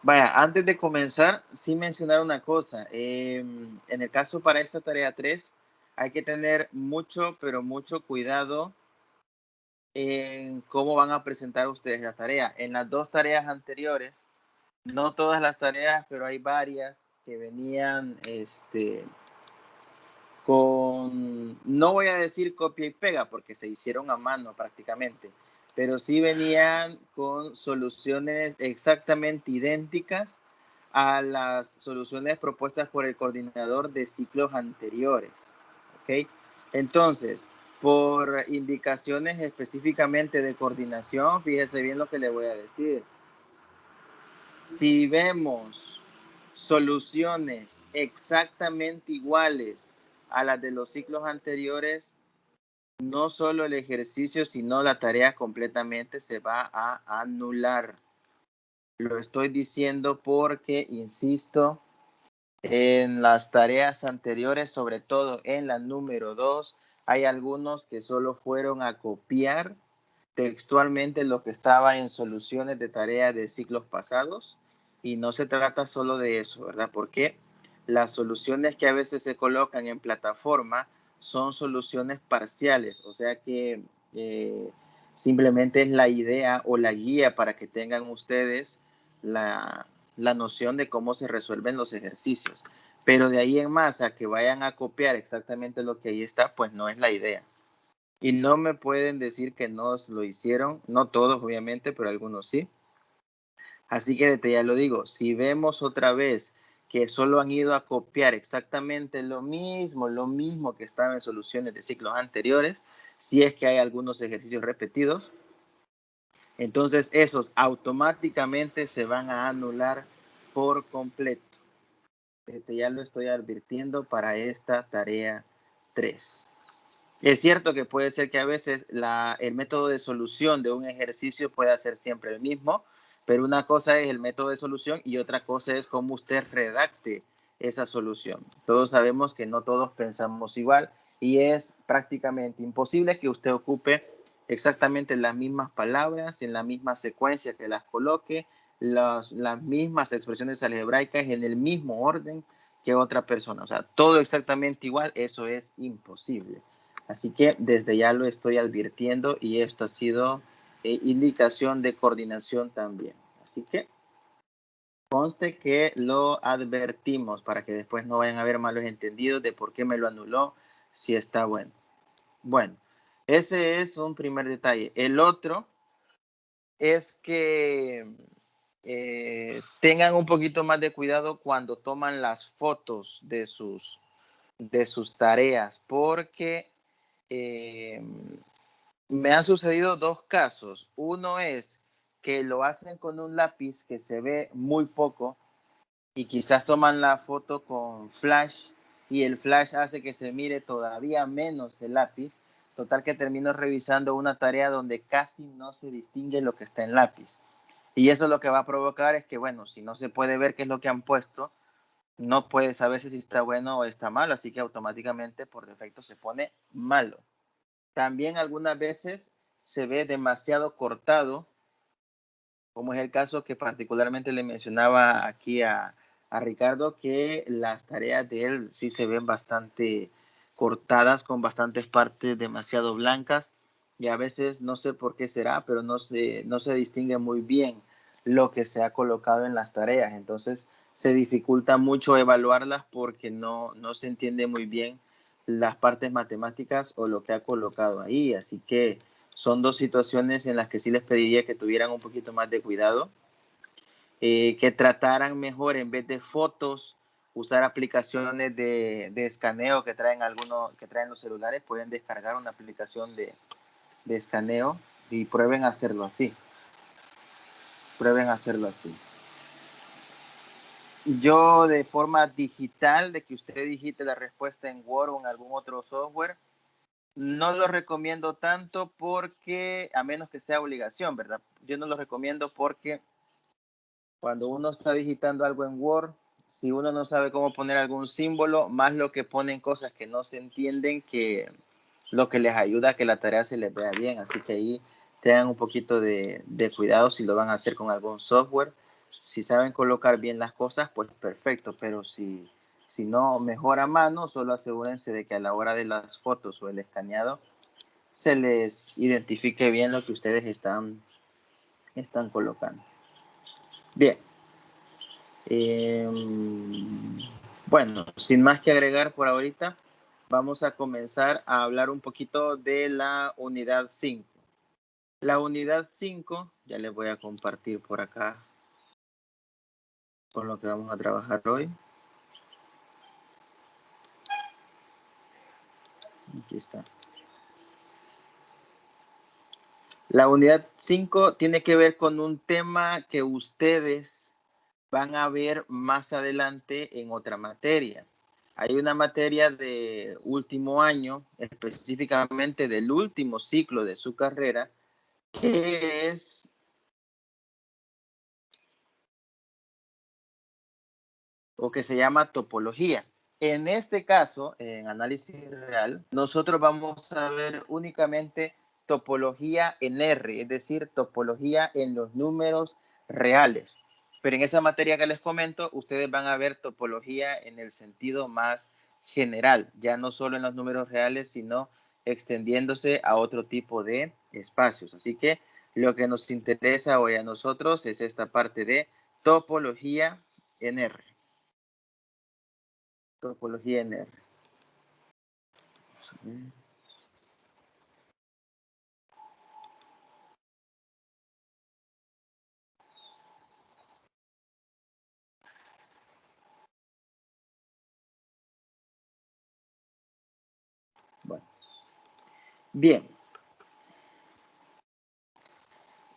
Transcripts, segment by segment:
Vaya, antes de comenzar, sí mencionar una cosa. En el caso para esta tarea 3, hay que tener mucho, pero mucho cuidado en cómo van a presentar ustedes la tarea. En las dos tareas anteriores, no todas las tareas, pero hay varias que venían con, no voy a decir copia y pega, porque se hicieron a mano prácticamente, pero sí venían con soluciones exactamente idénticas a las soluciones propuestas por el coordinador de ciclos anteriores. ¿Ok? Entonces, por indicaciones específicamente de coordinación, fíjese bien lo que le voy a decir. Si vemos soluciones exactamente iguales a las de los ciclos anteriores, no solo el ejercicio, sino la tarea completamente se va a anular. Lo estoy diciendo porque, insisto, en las tareas anteriores, sobre todo en la número 2, hay algunos que solo fueron a copiar textualmente lo que estaba en soluciones de tareas de ciclos pasados y no se trata solo de eso, ¿verdad? Porque las soluciones que a veces se colocan en plataforma son soluciones parciales, o sea que simplemente es la idea o la guía para que tengan ustedes la noción de cómo se resuelven los ejercicios. Pero de ahí en más a que vayan a copiar exactamente lo que ahí está, pues no es la idea. Y no me pueden decir que no lo hicieron, no todos obviamente, pero algunos sí. Así que ya lo digo, si vemos otra vez que solo han ido a copiar exactamente lo mismo que estaba en soluciones de ciclos anteriores, si es que hay algunos ejercicios repetidos, entonces esos automáticamente se van a anular por completo. Ya lo estoy advirtiendo para esta tarea 3. Es cierto que puede ser que a veces el método de solución de un ejercicio pueda ser siempre el mismo, pero una cosa es el método de solución y otra cosa es cómo usted redacte esa solución. Todos sabemos que no todos pensamos igual y es prácticamente imposible que usted ocupe exactamente las mismas palabras, en la misma secuencia que las coloque, las mismas expresiones algebraicas en el mismo orden que otra persona. O sea, todo exactamente igual, eso es imposible. Así que desde ya lo estoy advirtiendo y esto ha sido indicación de coordinación también. Así que conste que lo advertimos para que después no vayan a haber malos entendidos de por qué me lo anuló si está bueno. Bueno, ese es un primer detalle. El otro es que tengan un poquito más de cuidado cuando toman las fotos de sus tareas, porque me han sucedido dos casos. Uno es que lo hacen con un lápiz que se ve muy poco y quizás toman la foto con flash y el flash hace que se mire todavía menos el lápiz. Total que termino revisando una tarea donde casi no se distingue lo que está en lápiz. Y eso lo que va a provocar es que, bueno, si no se puede ver qué es lo que han puesto, no puede saber si está bueno o está malo, así que automáticamente por defecto se pone malo. También algunas veces se ve demasiado cortado, como es el caso que particularmente le mencionaba aquí a Ricardo, que las tareas de él sí se ven bastante cortadas, con bastantes partes demasiado blancas, y a veces no sé por qué será, pero no se distingue muy bien lo que se ha colocado en las tareas. Entonces se dificulta mucho evaluarlas porque no se entiende muy bien las partes matemáticas o lo que ha colocado ahí. Así que son dos situaciones en las que sí les pediría que tuvieran un poquito más de cuidado, que trataran mejor en vez de fotos, usar aplicaciones de escaneo que traen que traen los celulares. Pueden descargar una aplicación de escaneo y prueben hacerlo así. Prueben hacerlo así. Yo de forma digital, de que usted digite la respuesta en Word o en algún otro software, no lo recomiendo tanto porque, a menos que sea obligación, ¿verdad? Yo no lo recomiendo porque cuando uno está digitando algo en Word, si uno no sabe cómo poner algún símbolo, más lo que ponen cosas que no se entienden, que lo que les ayuda a que la tarea se les vea bien. Así que ahí tengan un poquito de cuidado si lo van a hacer con algún software. Si saben colocar bien las cosas, pues perfecto, pero si no, mejor a mano, solo asegúrense de que a la hora de las fotos o el escaneado se les identifique bien lo que ustedes están colocando. Bien. Bueno, sin más que agregar por ahorita, vamos a comenzar a hablar un poquito de la unidad 5. La unidad 5, ya les voy a compartir por acá con lo que vamos a trabajar hoy. Aquí está. La unidad 5 tiene que ver con un tema que ustedes van a ver más adelante en otra materia. Hay una materia de último año, específicamente del último ciclo de su carrera, que es o que se llama topología. En este caso, en análisis real, nosotros vamos a ver únicamente topología en R, es decir, topología en los números reales. Pero en esa materia que les comento, ustedes van a ver topología en el sentido más general, ya no solo en los números reales, sino extendiéndose a otro tipo de espacios. Así que lo que nos interesa hoy a nosotros es esta parte de topología en R. Topología en R. Bueno. Bien.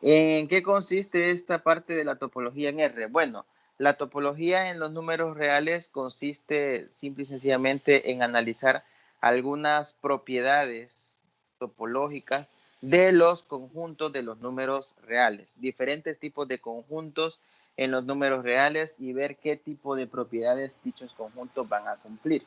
¿En qué consiste esta parte de la topología en R? Bueno, la topología en los números reales consiste simple y sencillamente en analizar algunas propiedades topológicas de los conjuntos de los números reales, diferentes tipos de conjuntos en los números reales y ver qué tipo de propiedades dichos conjuntos van a cumplir.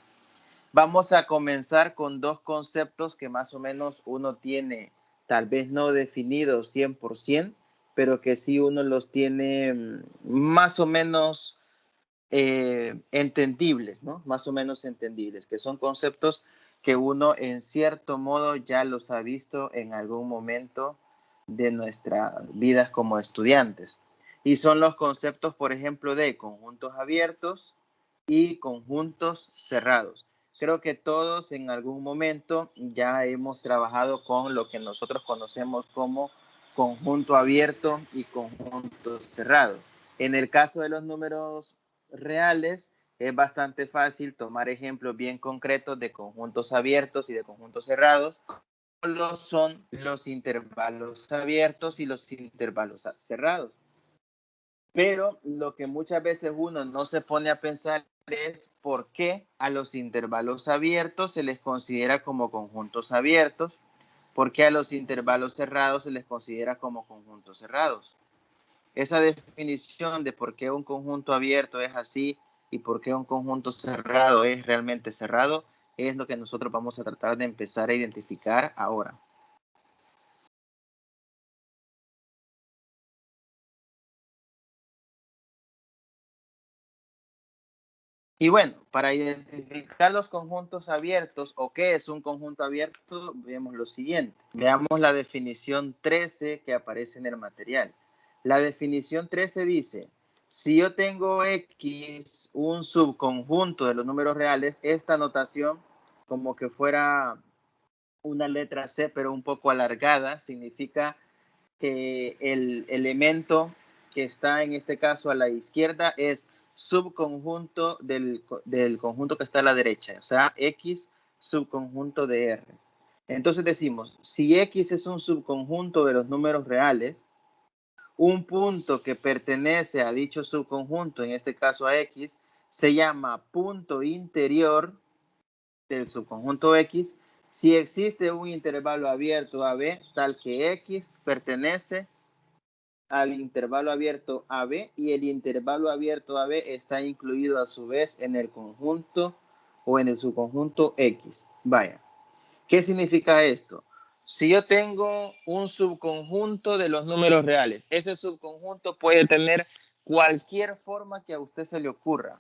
Vamos a comenzar con dos conceptos que más o menos uno tiene, tal vez no definidos 100%, pero que sí uno los tiene más o menos entendibles, ¿no? Más o menos entendibles, que son conceptos que uno en cierto modo ya los ha visto en algún momento de nuestras vidas como estudiantes. Y son los conceptos, por ejemplo, de conjuntos abiertos y conjuntos cerrados. Creo que todos en algún momento ya hemos trabajado con lo que nosotros conocemos como conjunto abierto y conjunto cerrado. En el caso de los números reales, es bastante fácil tomar ejemplos bien concretos de conjuntos abiertos y de conjuntos cerrados. Solo son los intervalos abiertos y los intervalos cerrados. Pero lo que muchas veces uno no se pone a pensar es por qué a los intervalos abiertos se les considera como conjuntos abiertos, por qué a los intervalos cerrados se les considera como conjuntos cerrados. Esa definición de por qué un conjunto abierto es así y por qué un conjunto cerrado es realmente cerrado es lo que nosotros vamos a tratar de empezar a identificar ahora. Y bueno, para identificar los conjuntos abiertos o qué es un conjunto abierto, vemos lo siguiente. Veamos la definición 13 que aparece en el material. La definición 13 dice, si yo tengo X, un subconjunto de los números reales, esta notación, como que fuera una letra C, pero un poco alargada, significa que el elemento que está en este caso a la izquierda es subconjunto del conjunto que está a la derecha, o sea, X subconjunto de R. Entonces decimos, si X es un subconjunto de los números reales, un punto que pertenece a dicho subconjunto, en este caso a X, se llama punto interior del subconjunto X si existe un intervalo abierto AB tal que X pertenece al intervalo abierto AB y el intervalo abierto AB está incluido a su vez en el conjunto o en el subconjunto X. Vaya, ¿qué significa esto? Si yo tengo un subconjunto de los números reales, ese subconjunto puede tener cualquier forma que a usted se le ocurra.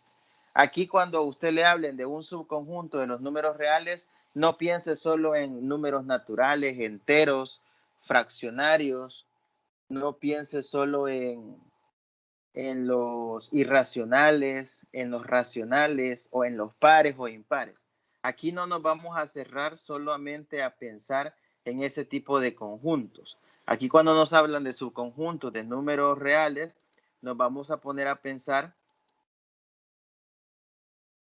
Aquí cuando a usted le hablen de un subconjunto de los números reales, no piense solo en números naturales, enteros, fraccionarios, no piense solo en los irracionales, en los racionales o en los pares o impares. Aquí no nos vamos a cerrar solamente a pensar en ese tipo de conjuntos. Aquí cuando nos hablan de subconjuntos de números reales, nos vamos a poner a pensar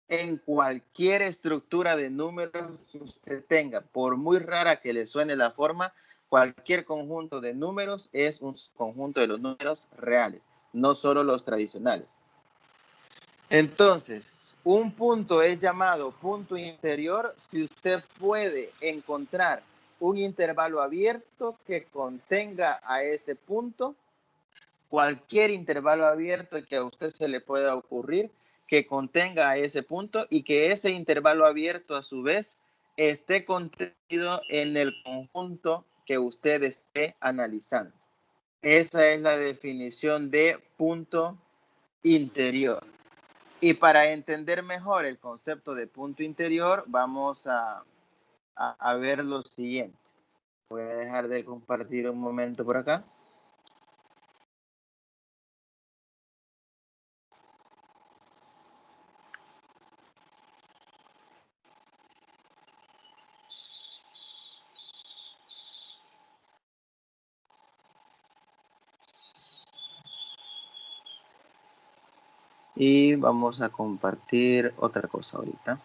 en cualquier estructura de números que usted tenga. Por muy rara que le suene la forma, cualquier conjunto de números es un conjunto de los números reales, no solo los tradicionales. Entonces, un punto es llamado punto interior si usted puede encontrar un intervalo abierto que contenga a ese punto, cualquier intervalo abierto que a usted se le pueda ocurrir que contenga a ese punto y que ese intervalo abierto a su vez esté contenido en el conjunto que usted esté analizando. Esa es la definición de punto interior. Y para entender mejor el concepto de punto interior, vamos a ver lo siguiente. Voy a dejar de compartir un momento por acá. Y vamos a compartir otra cosa ahorita.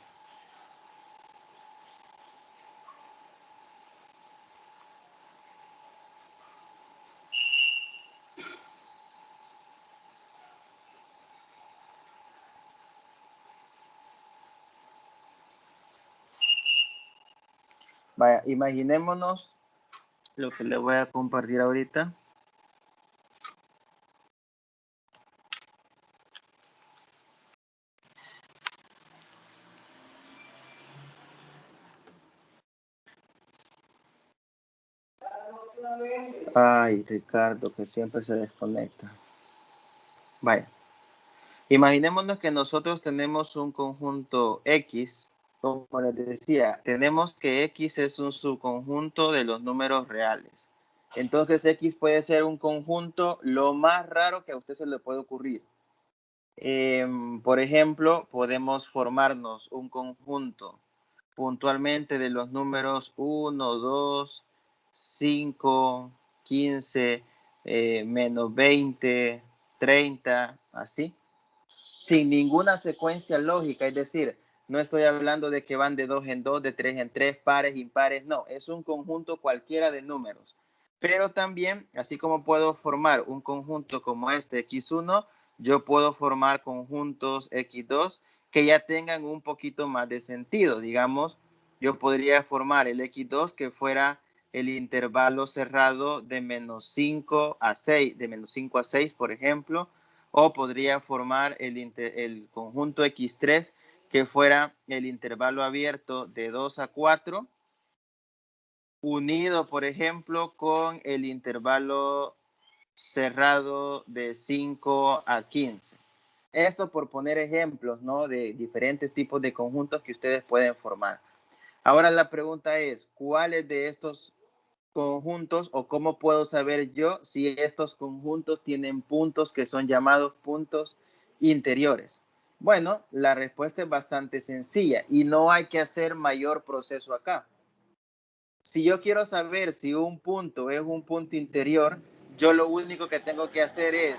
Vaya, imaginémonos lo que le voy a compartir ahorita. Ay, Ricardo, que siempre se desconecta. Vaya, imaginémonos que nosotros tenemos un conjunto X. Como les decía, tenemos que X es un subconjunto de los números reales. Entonces, X puede ser un conjunto lo más raro que a usted se le puede ocurrir. Por ejemplo, podemos formarnos un conjunto puntualmente de los números 1, 2, 5, 15, menos 20, 30, así, sin ninguna secuencia lógica, es decir, no estoy hablando de que van de 2 en 2, de 3 en 3, pares, impares, no, es un conjunto cualquiera de números. Pero también, así como puedo formar un conjunto como este X1, yo puedo formar conjuntos X2 que ya tengan un poquito más de sentido. Digamos, yo podría formar el X2 que fuera el intervalo cerrado de menos 5 a 6, de menos 5 a 6, por ejemplo, o podría formar el conjunto X3 que fuera el intervalo abierto de 2 a 4, unido, por ejemplo, con el intervalo cerrado de 5 a 15. Esto por poner ejemplos, ¿no? De diferentes tipos de conjuntos que ustedes pueden formar. Ahora la pregunta es, ¿cuáles de estos conjuntos o cómo puedo saber yo si estos conjuntos tienen puntos que son llamados puntos interiores? Bueno, la respuesta es bastante sencilla y no hay que hacer mayor proceso acá. Si yo quiero saber si un punto es un punto interior, yo lo único que tengo que hacer es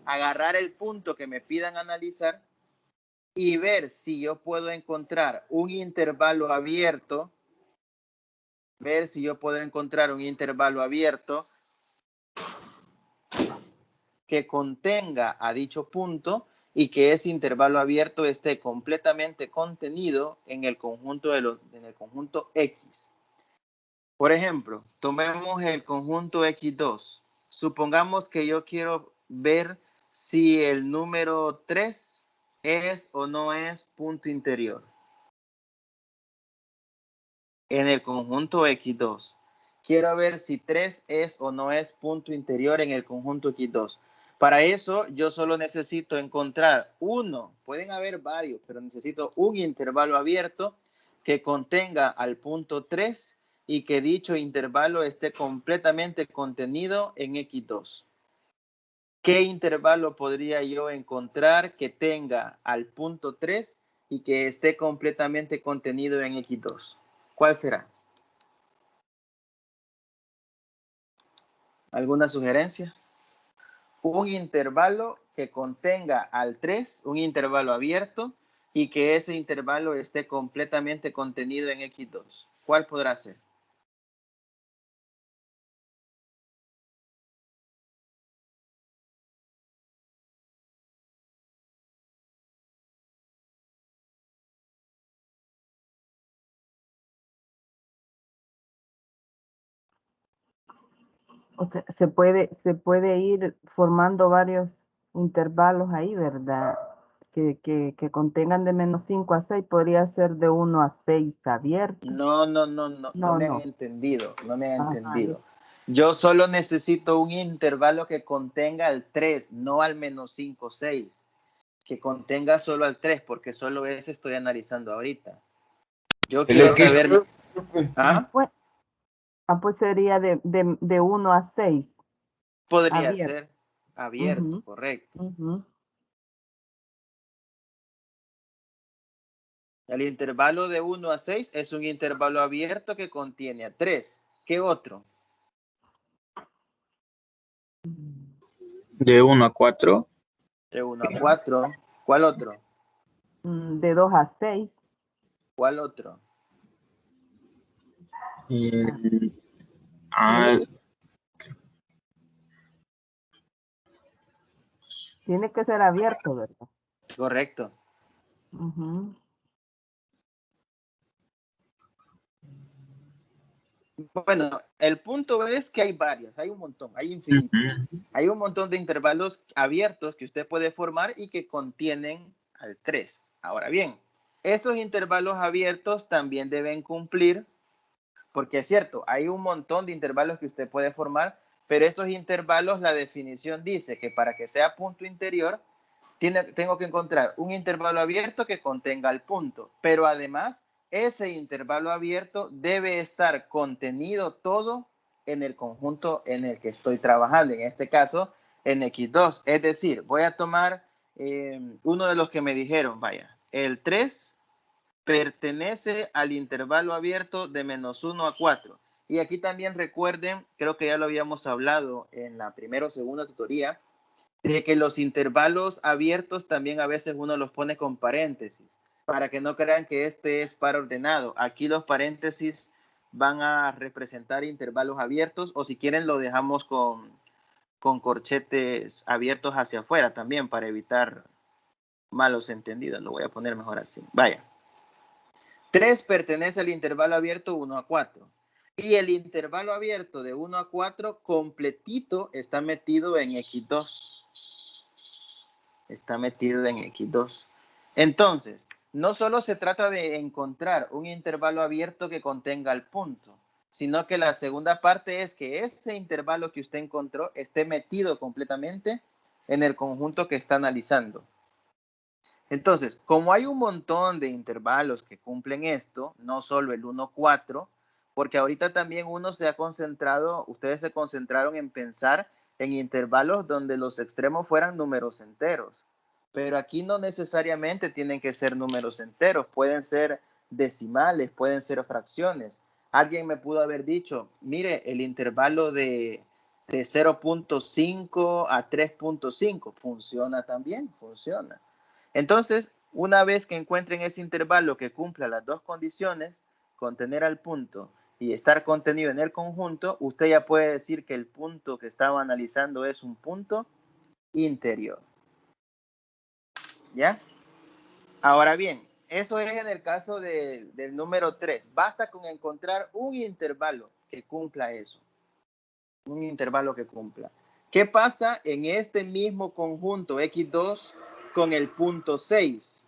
agarrar el punto que me pidan analizar y ver si yo puedo encontrar un intervalo abierto, que contenga a dicho punto y que ese intervalo abierto esté completamente contenido en el conjunto, en el conjunto X. Por ejemplo, tomemos el conjunto X2. Supongamos que yo quiero ver si el número 3 es o no es punto interior en el conjunto X2. Quiero ver si 3 es o no es punto interior en el conjunto X2. Para eso yo solo necesito encontrar uno, pueden haber varios, pero necesito un intervalo abierto que contenga al punto 3 y que dicho intervalo esté completamente contenido en X2. ¿Qué intervalo podría yo encontrar que tenga al punto 3 y que esté completamente contenido en X2? ¿Cuál será? ¿Alguna sugerencia? Un intervalo que contenga al 3, un intervalo abierto, y que ese intervalo esté completamente contenido en X2. ¿Cuál podrá ser? O sea, se puede ir formando varios intervalos ahí, ¿verdad? Que contengan de -5 a 6, podría ser de 1 a 6 abierto. No No, me han no. entendido, no me han Ajá, entendido. Yo solo necesito un intervalo que contenga al 3, no al -5, 6. Que contenga solo al 3, porque solo ese estoy analizando ahorita. Yo El quiero saber... X2, ¿Ah? pues, pues sería de 1 a 6 Podría abierto. ser abierto, Ujú, correcto. ujú. El intervalo de 1 a 6 es un intervalo abierto que contiene a 3. ¿Qué otro? de 1 a 4. De 1 a 4. ¿Cuál otro? De 2 a 6. ¿Cuál otro? Ah, Tiene que ser abierto, ¿verdad? Correcto. Ujú. Bueno, el punto es que hay varios, hay un montón, hay infinitos. ujú. Hay un montón de intervalos abiertos que usted puede formar y que contienen al 3. Ahora bien, esos intervalos abiertos también deben cumplir, porque es cierto, hay un montón de intervalos que usted puede formar, pero esos intervalos, la definición dice que para que sea punto interior, tengo que encontrar un intervalo abierto que contenga el punto, pero además ese intervalo abierto debe estar contenido todo en el conjunto en el que estoy trabajando, en este caso en X2. Es decir, voy a tomar uno de los que me dijeron, vaya, el 3 pertenece al intervalo abierto de -1 a 4. Y aquí también recuerden, creo que ya lo habíamos hablado en la primera o segunda tutoría, de que los intervalos abiertos también a veces uno los pone con paréntesis, para que no crean que este es par ordenado. Aquí los paréntesis van a representar intervalos abiertos, o si quieren lo dejamos con corchetes abiertos hacia afuera también para evitar malos entendidos. Lo voy a poner mejor así. Vaya. 3 pertenece al intervalo abierto 1 a 4. Y el intervalo abierto de 1 a 4 completito está metido en X2. Está metido en X2. Entonces, no solo se trata de encontrar un intervalo abierto que contenga el punto, sino que la segunda parte es que ese intervalo que usted encontró esté metido completamente en el conjunto que está analizando. Entonces, como hay un montón de intervalos que cumplen esto, no solo el 1-4, porque ahorita también uno se ha concentrado, ustedes se concentraron en pensar en intervalos donde los extremos fueran números enteros, pero aquí no necesariamente tienen que ser números enteros, pueden ser decimales, pueden ser fracciones. Alguien me pudo haber dicho, mire, el intervalo de 0.5 a 3.5 funciona también, funciona. Entonces, una vez que encuentren ese intervalo que cumpla las dos condiciones, contener al punto y estar contenido en el conjunto, usted ya puede decir que el punto que estaba analizando es un punto interior. ¿Ya? Ahora bien, eso es en el caso del número 3. Basta con encontrar un intervalo que cumpla eso. Un intervalo que cumpla. ¿Qué pasa en este mismo conjunto X2 con el punto 6?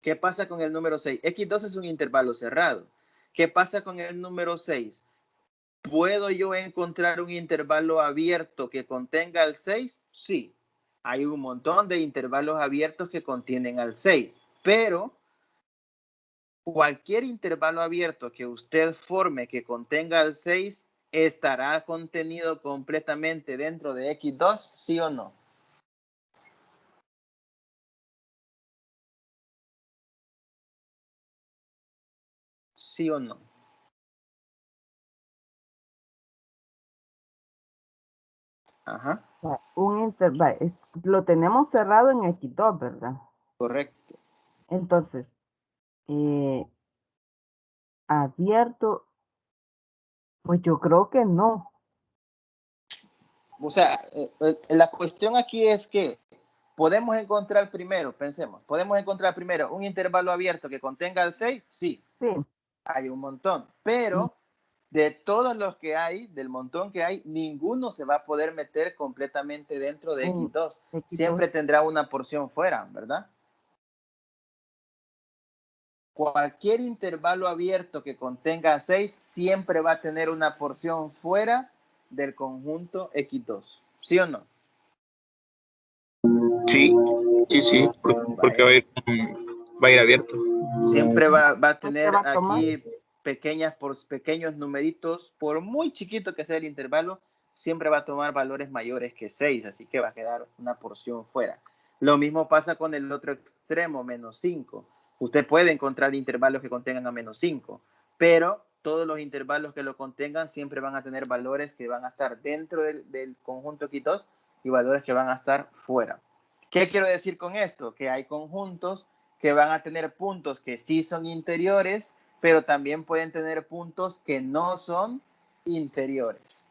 ¿Qué pasa con el número 6? X2 es un intervalo cerrado. ¿Qué pasa con el número 6? ¿Puedo yo encontrar un intervalo abierto que contenga al 6? Sí. Hay un montón de intervalos abiertos que contienen al 6, pero cualquier intervalo abierto que usted forme que contenga al 6 estará contenido completamente dentro de X2, ¿sí o no? ¿Sí o no? Ajá. Lo tenemos cerrado en X2, ¿verdad? Correcto. Entonces, abierto, pues yo creo que no. O sea, la cuestión aquí es que podemos encontrar primero, pensemos, podemos encontrar primero un intervalo abierto que contenga el 6, sí, Sí. hay un montón, pero de todos los que hay, del montón que hay, ninguno se va a poder meter completamente dentro de En X2. X2. Siempre tendrá una porción fuera, ¿verdad? Cualquier intervalo abierto que contenga 6 siempre va a tener una porción fuera del conjunto X2. ¿Sí o no? Sí, sí, sí, porque Vaya. va a ir abierto. Siempre va a ¿Qué tener va a tomar? aquí pequeños numeritos, por muy chiquito que sea el intervalo, siempre va a tomar valores mayores que 6, así que va a quedar una porción fuera. Lo mismo pasa con el otro extremo, menos 5. Usted puede encontrar intervalos que contengan a menos 5, pero todos los intervalos que lo contengan siempre van a tener valores que van a estar dentro del conjunto X2 y valores que van a estar fuera. ¿Qué quiero decir con esto? Que hay conjuntos que van a tener puntos que sí son interiores, pero también pueden tener puntos que no son interiores.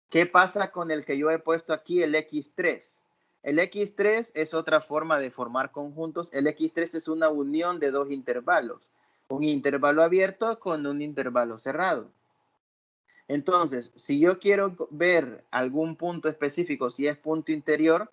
¿Qué pasa con el que yo he puesto aquí, el X3? El X3 es otra forma de formar conjuntos. El X3 es una unión de dos intervalos, un intervalo abierto con un intervalo cerrado. Entonces, si yo quiero ver algún punto específico, si es punto interior,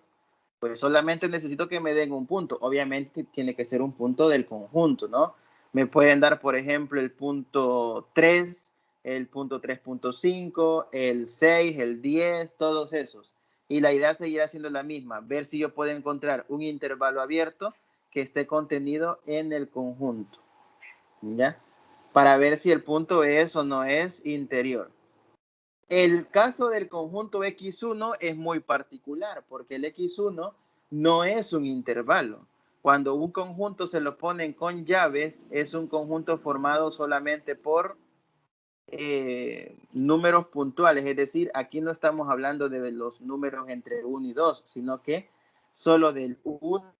pues solamente necesito que me den un punto. Obviamente tiene que ser un punto del conjunto, ¿no? Me pueden dar, por ejemplo, el punto 3, el punto 3.5, el 6, el 10, todos esos. Y la idea seguirá siendo la misma, ver si yo puedo encontrar un intervalo abierto que esté contenido en el conjunto, ¿ya? Para ver si el punto es o no es interior. El caso del conjunto X1 es muy particular porque el X1 no es un intervalo. Cuando un conjunto se lo ponen con llaves, es un conjunto formado solamente por números puntuales. Es decir, aquí no estamos hablando de los números entre 1 y 2, sino que solo del 1,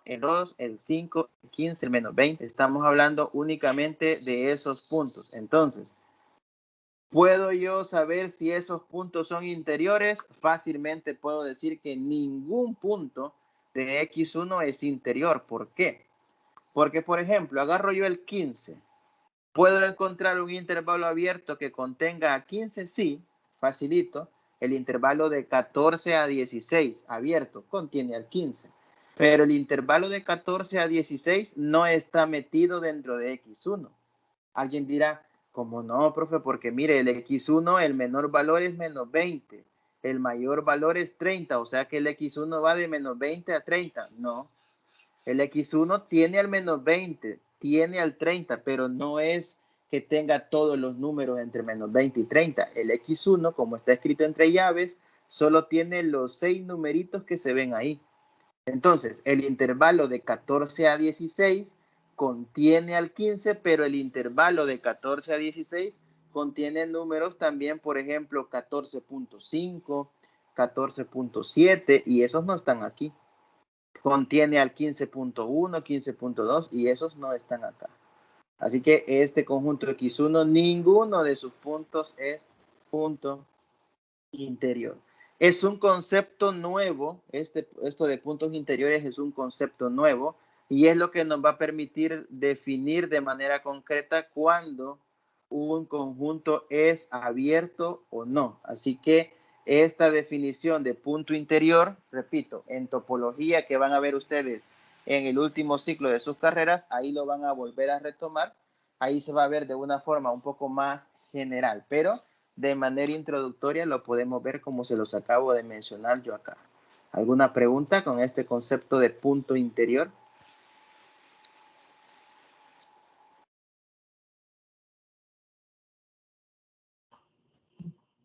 el 2, el 5, el 15, el menos 20. Estamos hablando únicamente de esos puntos. Entonces, ¿puedo yo saber si esos puntos son interiores? Fácilmente puedo decir que ningún punto de X1 es interior. ¿Por qué? Porque, por ejemplo, agarro yo el 15. ¿Puedo encontrar un intervalo abierto que contenga 15? Sí, facilito. El intervalo de 14 a 16 abierto contiene al 15. Pero el intervalo de 14 a 16 no está metido dentro de X1. Alguien dirá, ¿cómo no, profe? Porque mire, el X1, el menor valor es menos 20. El mayor valor es 30. O sea que el X1 va de menos 20 a 30. No. El X1 tiene al menos 20, tiene al 30, pero no es que tenga todos los números entre menos 20 y 30. El X1, como está escrito entre llaves, solo tiene los 6 numeritos que se ven ahí. Entonces, el intervalo de 14 a 16 contiene al 15, pero el intervalo de 14 a 16 contiene números también, por ejemplo, 14.5, 14.7, y esos no están aquí. Contiene al 15.1, 15.2, y esos no están acá. Así que este conjunto X1, ninguno de sus puntos es punto interior. Es un concepto nuevo, esto de puntos interiores es un concepto nuevo y es lo que nos va a permitir definir de manera concreta cuándo un conjunto es abierto o no. Así que esta definición de punto interior, repito, en topología que van a ver ustedes en el último ciclo de sus carreras, ahí lo van a volver a retomar ahí se va a ver de una forma un poco más general, pero de manera introductoria lo podemos ver como se los acabo de mencionar yo acá. ¿Alguna pregunta con este concepto de punto interior?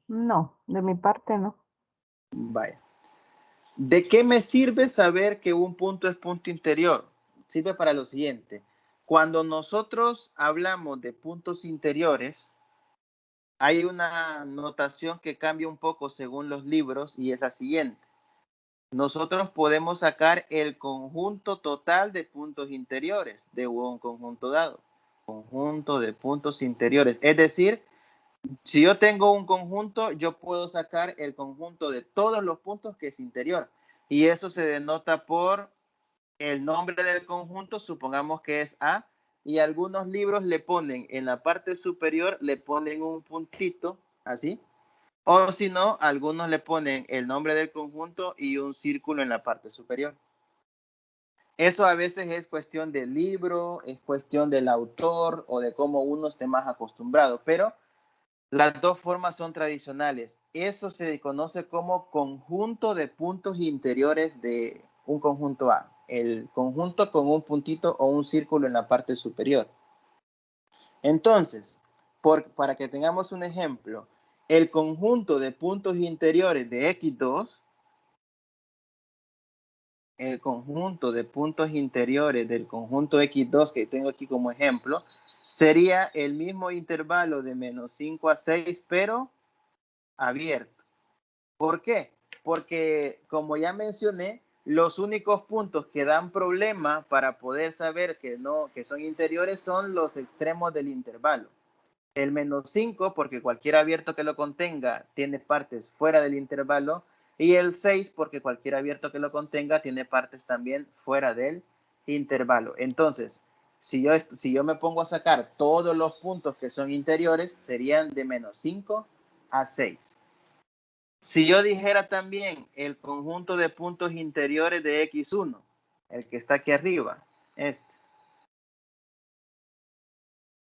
No, de mi parte no. Vaya. ¿De qué me sirve saber que un punto es punto interior? Sirve para lo siguiente. Cuando nosotros hablamos de puntos interiores, hay una notación que cambia un poco según los libros y es la siguiente. Nosotros podemos sacar el conjunto total de puntos interiores de un conjunto dado. Conjunto de puntos interiores. Es decir, si yo tengo un conjunto, yo puedo sacar el conjunto de todos los puntos que es interior. Y eso se denota por el nombre del conjunto, supongamos que es A, y algunos libros le ponen en la parte superior, le ponen un puntito, así. O si no, algunos le ponen el nombre del conjunto y un círculo en la parte superior. Eso a veces es cuestión del libro, es cuestión del autor o de cómo uno esté más acostumbrado, pero las dos formas son tradicionales. Eso se conoce como conjunto de puntos interiores de un conjunto A. El conjunto con un puntito o un círculo en la parte superior. Entonces, para que tengamos un ejemplo, el conjunto de puntos interiores de X2, el conjunto de puntos interiores del conjunto X2 que tengo aquí como ejemplo, sería el mismo intervalo de menos 5 a 6, pero abierto. ¿Por qué? Porque, como ya mencioné, los únicos puntos que dan problema para poder saber que son interiores son los extremos del intervalo. El menos 5, porque cualquier abierto que lo contenga tiene partes fuera del intervalo, y el 6, porque cualquier abierto que lo contenga tiene partes también fuera del intervalo. Entonces, si yo me pongo a sacar todos los puntos que son interiores, serían de menos 5 a 6. Si yo dijera también el conjunto de puntos interiores de X1, el que está aquí arriba, este.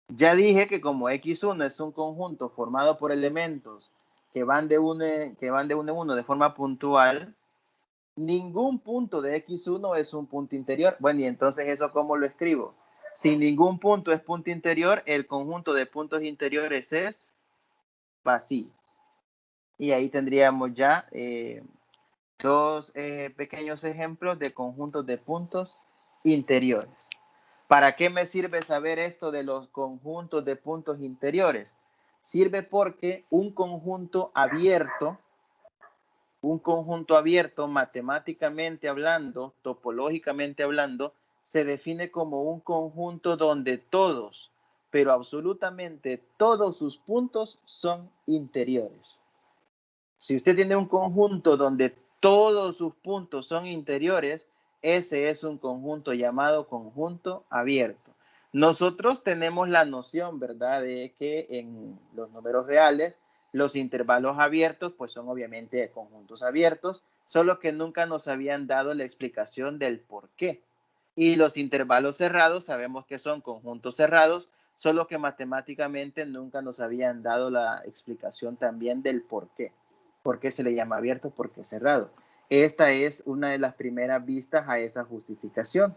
Ya dije que como X1 es un conjunto formado por elementos que van de uno en uno de forma puntual, ningún punto de X1 es un punto interior. Bueno, y entonces eso ¿cómo lo escribo? Si ningún punto es punto interior, el conjunto de puntos interiores es vacío. Y ahí tendríamos ya dos pequeños ejemplos de conjuntos de puntos interiores. ¿Para qué me sirve saber esto de los conjuntos de puntos interiores? Sirve porque un conjunto abierto matemáticamente hablando, topológicamente hablando, se define como un conjunto donde todos, pero absolutamente todos sus puntos son interiores. Si usted tiene un conjunto donde todos sus puntos son interiores, ese es un conjunto llamado conjunto abierto. Nosotros tenemos la noción, ¿verdad?, de que en los números reales, los intervalos abiertos, pues son obviamente conjuntos abiertos, solo que nunca nos habían dado la explicación del por qué. Y los intervalos cerrados, sabemos que son conjuntos cerrados, solo que matemáticamente nunca nos habían dado la explicación también del por qué. ¿Por qué se le llama abierto? Porque es cerrado. Esta es una de las primeras vistas a esa justificación.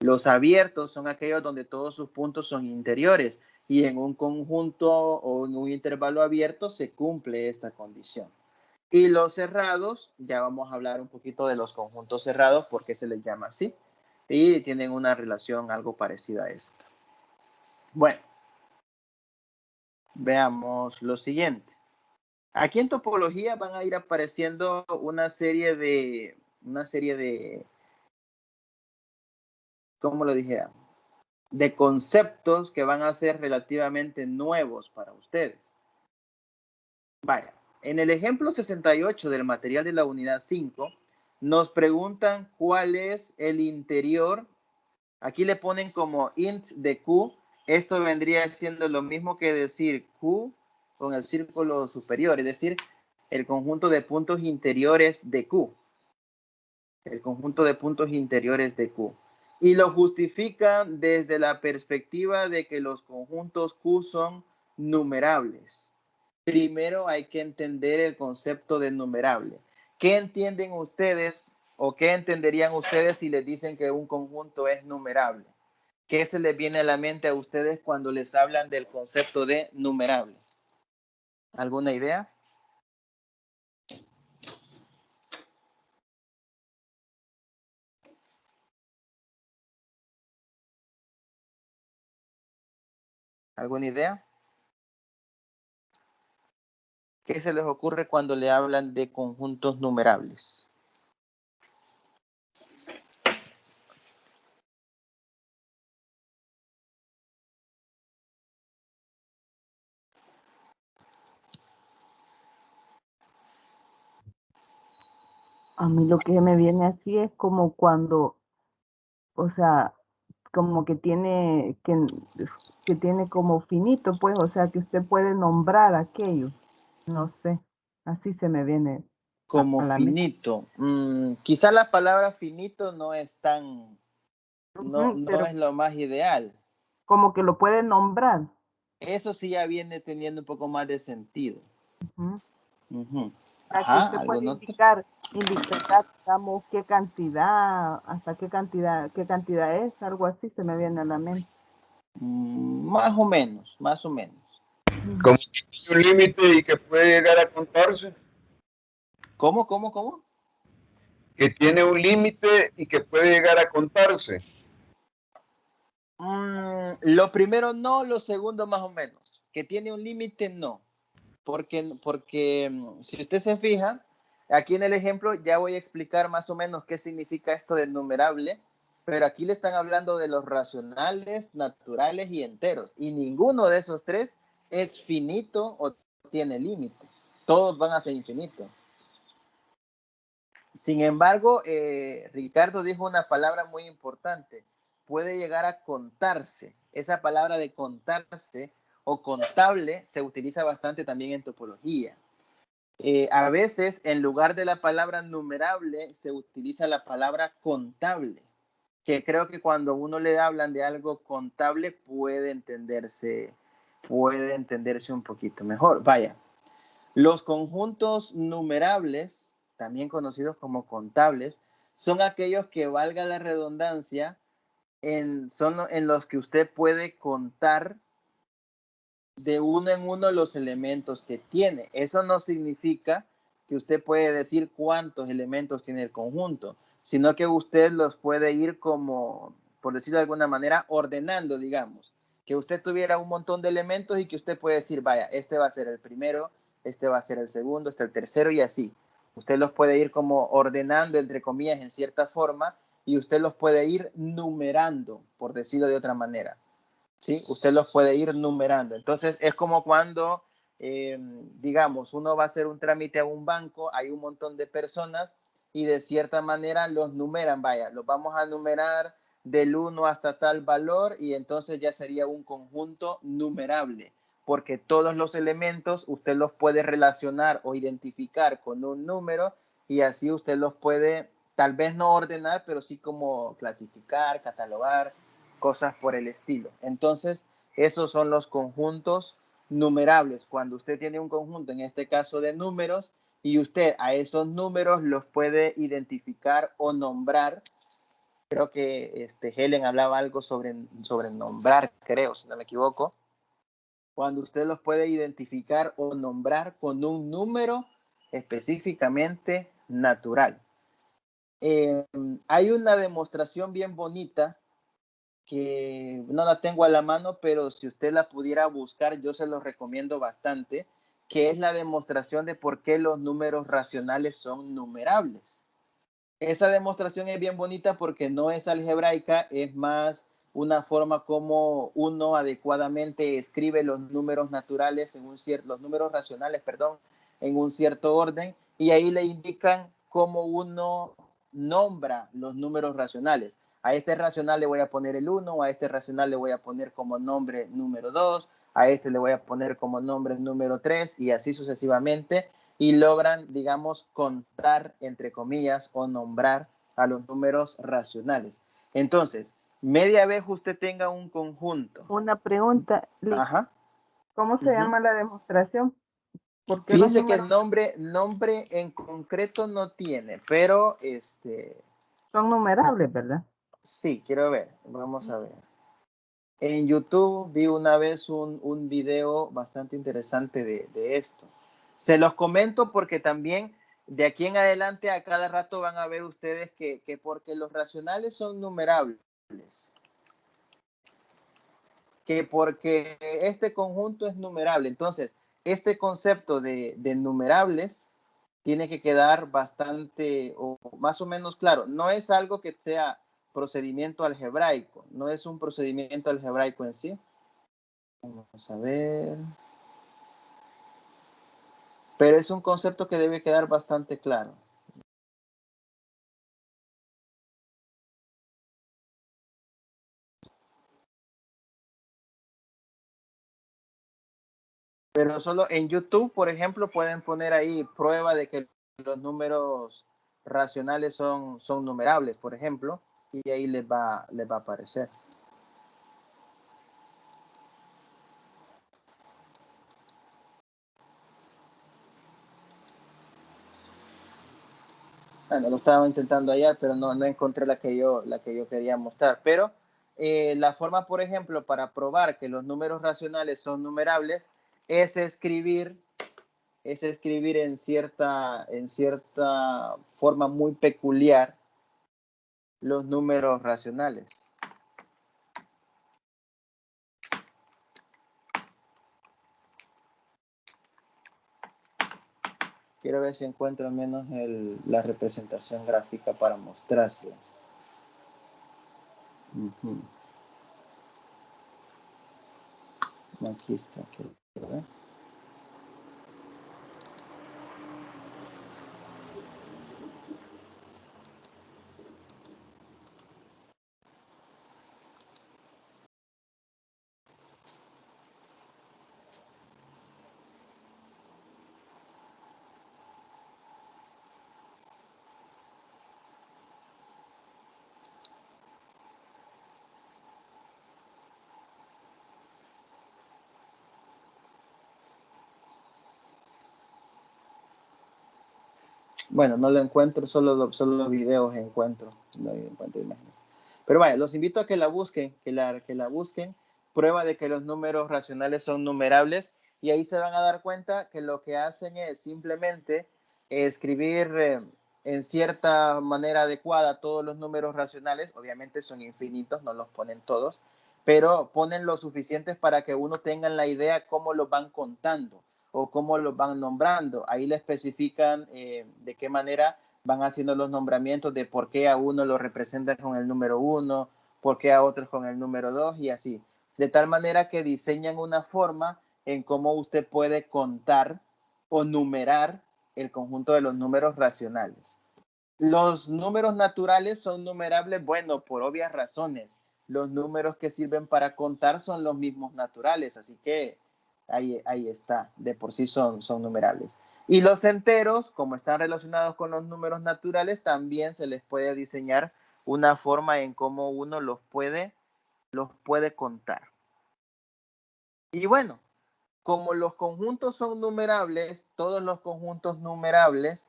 Los abiertos son aquellos donde todos sus puntos son interiores y en un conjunto o en un intervalo abierto se cumple esta condición. Y los cerrados, ya vamos a hablar un poquito de los conjuntos cerrados, por qué se les llama así, y tienen una relación algo parecida a esta. Bueno, veamos lo siguiente. Aquí en topología van a ir apareciendo una serie de, ¿cómo lo dijera? De conceptos que van a ser relativamente nuevos para ustedes. Vaya, en el ejemplo 68 del material de la unidad 5, nos preguntan cuál es el interior. Aquí le ponen como int de Q. Esto vendría siendo lo mismo que decir Q con el círculo superior, es decir, el conjunto de puntos interiores de Q. El conjunto de puntos interiores de Q. Y lo justifican desde la perspectiva de que los conjuntos Q son numerables. Primero hay que entender el concepto de numerable. ¿Qué entienden ustedes o qué entenderían ustedes si les dicen que un conjunto es numerable? ¿Qué se les viene a la mente a ustedes cuando les hablan del concepto de numerable? ¿Alguna idea? ¿Alguna idea? ¿Qué se les ocurre cuando le hablan de conjuntos numerables? A mí lo que me viene así es como cuando, o sea, como que tiene como finito, pues, o sea, que usted puede nombrar aquello. No sé, así se me viene Como a la mente. finito. Quizá la palabra finito no es tan, no Pero es lo más ideal. como que lo puede nombrar. Eso sí ya viene teniendo un poco más de sentido. Ujú. Ujú. O sea, que Ajá, usted puede ¿algún otro? indicar, digamos, qué cantidad, hasta qué cantidad es, algo así se me viene a la mente. Más o menos, más o menos. Ujú. Como que tiene un límite y que puede llegar a contarse, ¿Cómo? que tiene un límite y que puede llegar a contarse. Lo primero no, lo segundo más o menos. Que tiene un límite, no. Porque si usted se fija, aquí en el ejemplo ya voy a explicar más o menos qué significa esto de numerable, pero aquí le están hablando de los racionales, naturales y enteros, y ninguno de esos tres es finito o tiene límite. Todos van a ser infinitos. Sin embargo, Ricardo dijo una palabra muy importante. Puede llegar a contarse. Esa palabra de contarse o contable se utiliza bastante también en topología. A veces, en lugar de la palabra numerable, se utiliza la palabra contable, que creo que cuando uno le hablan de algo contable puede entenderse un poquito mejor. Vaya, los conjuntos numerables, también conocidos como contables, son aquellos que, valga la redundancia, son en los que usted puede contar de uno en uno los elementos que tiene. Eso no significa que usted puede decir cuántos elementos tiene el conjunto, sino que usted los puede ir como, por decirlo de alguna manera, ordenando, digamos. Que usted tuviera un montón de elementos y que usted puede decir, vaya, este va a ser el primero, este va a ser el segundo, este el tercero y así. Usted los puede ir como ordenando, entre comillas, en cierta forma, y usted los puede ir numerando, por decirlo de otra manera. ¿Sí? Usted los puede ir numerando. Entonces, es como cuando, digamos, uno va a hacer un trámite a un banco, hay un montón de personas y de cierta manera los numeran, vaya, los vamos a numerar del 1 hasta tal valor y entonces ya sería un conjunto numerable, porque todos los elementos usted los puede relacionar o identificar con un número y así usted los puede, tal vez no ordenar, pero sí como clasificar, catalogar, cosas por el estilo. Entonces, esos son los conjuntos numerables. Cuando usted tiene un conjunto, en este caso de números, y usted a esos números los puede identificar o nombrar. Creo que Helen hablaba algo sobre nombrar, creo, si no me equivoco. Cuando usted los puede identificar o nombrar con un número específicamente natural. Hay una demostración bien bonita que no la tengo a la mano, pero si usted la pudiera buscar, yo se lo recomiendo bastante, que es la demostración de por qué los números racionales son numerables. Esa demostración es bien bonita porque no es algebraica, es más una forma como uno adecuadamente escribe los números naturales en los números racionales, perdón, en un cierto orden, y ahí le indican cómo uno nombra los números racionales. A este racional le voy a poner el 1, a este racional le voy a poner como nombre número 2, a este le voy a poner como nombre número 3 y así sucesivamente, y logran, digamos, contar, entre comillas, o nombrar a los números racionales. Entonces, media vez usted tenga un conjunto. Una pregunta, Ajá. ¿cómo se llama la demostración? ¿Por qué los Fíjese que números nombre en concreto no tiene, pero son numerables, verdad? sí, quiero ver, vamos a ver. En YouTube vi una vez un video bastante interesante de esto. Se los comento porque también de aquí en adelante a cada rato van a ver ustedes que porque los racionales son numerables, que porque este conjunto es numerable. Entonces, este concepto de numerables tiene que quedar bastante o más o menos claro. No es algo que sea procedimiento algebraico, no es un procedimiento algebraico en sí. Vamos a ver. Pero es un concepto que debe quedar bastante claro. Pero solo en YouTube, por ejemplo, pueden poner ahí prueba de que los números racionales son numerables, por ejemplo, y ahí les va a aparecer. Bueno, lo estaba intentando hallar, pero no encontré la que yo quería mostrar. Pero la forma, por ejemplo, para probar que los números racionales son numerables es escribir en cierta forma muy peculiar los números racionales. Quiero ver si encuentro al menos la representación gráfica para mostrárselas. Aquí está. Quiero ver. Bueno, no lo encuentro, solo los videos encuentro. No encuentro imágenes. Pero vaya, los invito a que la busquen, que la busquen. Prueba de que los números racionales son numerables y ahí se van a dar cuenta que lo que hacen es simplemente escribir en cierta manera adecuada todos los números racionales. Obviamente son infinitos, no los ponen todos, pero ponen lo suficientes para que uno tenga la idea cómo los van contando o cómo los van nombrando. Ahí le especifican de qué manera van haciendo los nombramientos de por qué a uno lo representan con el número 1, por qué a otros con el número 2 y así. De tal manera que diseñan una forma en cómo usted puede contar o numerar el conjunto de los números racionales. Los números naturales son numerables, bueno, por obvias razones. Los números que sirven para contar son los mismos naturales, así que ahí está, de por sí son numerables. Y los enteros, como están relacionados con los números naturales, también se les puede diseñar una forma en cómo uno los puede contar. Y bueno, como los conjuntos son numerables, todos los conjuntos numerables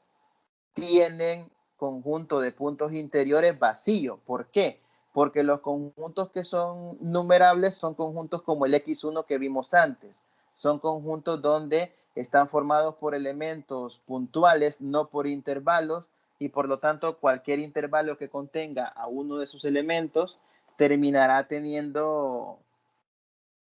tienen conjunto de puntos interiores vacío. ¿Por qué? Porque los conjuntos que son numerables son conjuntos como el X1 que vimos antes. Son conjuntos donde están formados por elementos puntuales, no por intervalos, y por lo tanto cualquier intervalo que contenga a uno de sus elementos terminará teniendo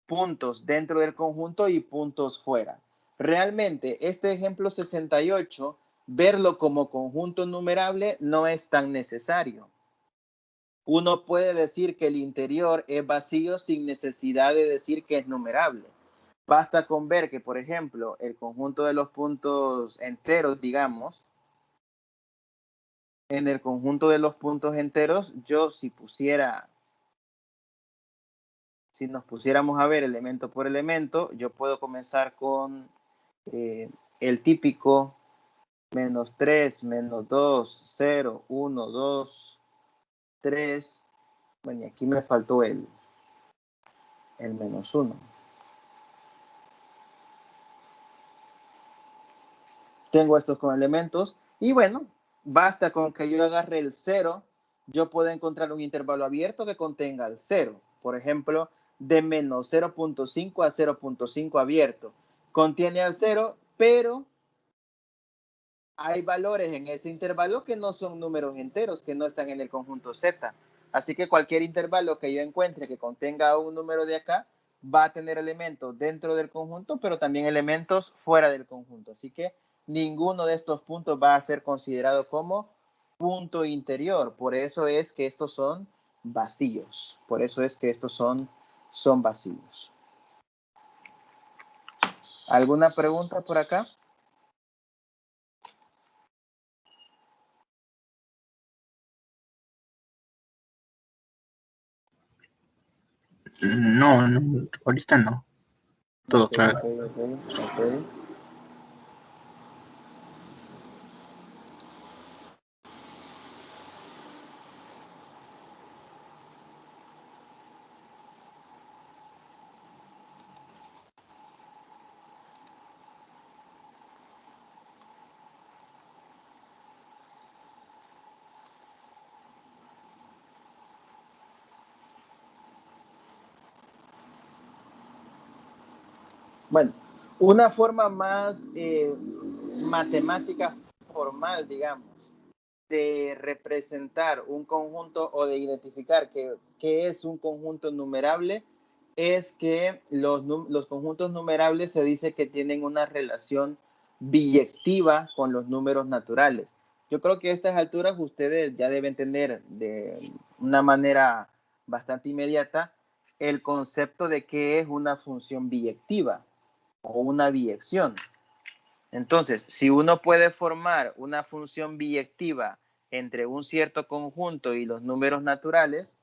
puntos dentro del conjunto y puntos fuera. Realmente, este ejemplo 68, verlo como conjunto numerable no es tan necesario. Uno puede decir que el interior es vacío sin necesidad de decir que es numerable. Basta con ver que, por ejemplo, el conjunto de los puntos enteros, digamos, en el conjunto de los puntos enteros, yo si nos pusiéramos a ver elemento por elemento, yo puedo comenzar con el típico menos 3, menos 2, 0, 1, 2, 3, Bueno, y aquí me faltó el menos 1. Tengo estos con elementos y bueno, basta con que yo agarre el 0, yo puedo encontrar un intervalo abierto que contenga el 0. Por ejemplo, de menos 0.5 a 0.5 abierto. Contiene al 0, pero hay valores en ese intervalo que no son números enteros, que no están en el conjunto Z. Así que cualquier intervalo que yo encuentre que contenga un número de acá, va a tener elementos dentro del conjunto, pero también elementos fuera del conjunto. Así que ninguno de estos puntos va a ser considerado como punto interior. Por eso es que estos son vacíos. Por eso es que estos son vacíos. ¿Alguna pregunta por acá? No, no, ahorita no. Todo Ok. claro. Bueno, una forma más matemática formal, digamos, de representar un conjunto o de identificar qué es un conjunto numerable es que los conjuntos numerables se dice que tienen una relación biyectiva con los números naturales. Yo creo que a estas alturas ustedes ya deben tener de una manera bastante inmediata el concepto de qué es una función biyectiva o una biyección. Entonces, si uno puede formar una función biyectiva entre un cierto conjunto y los números naturales,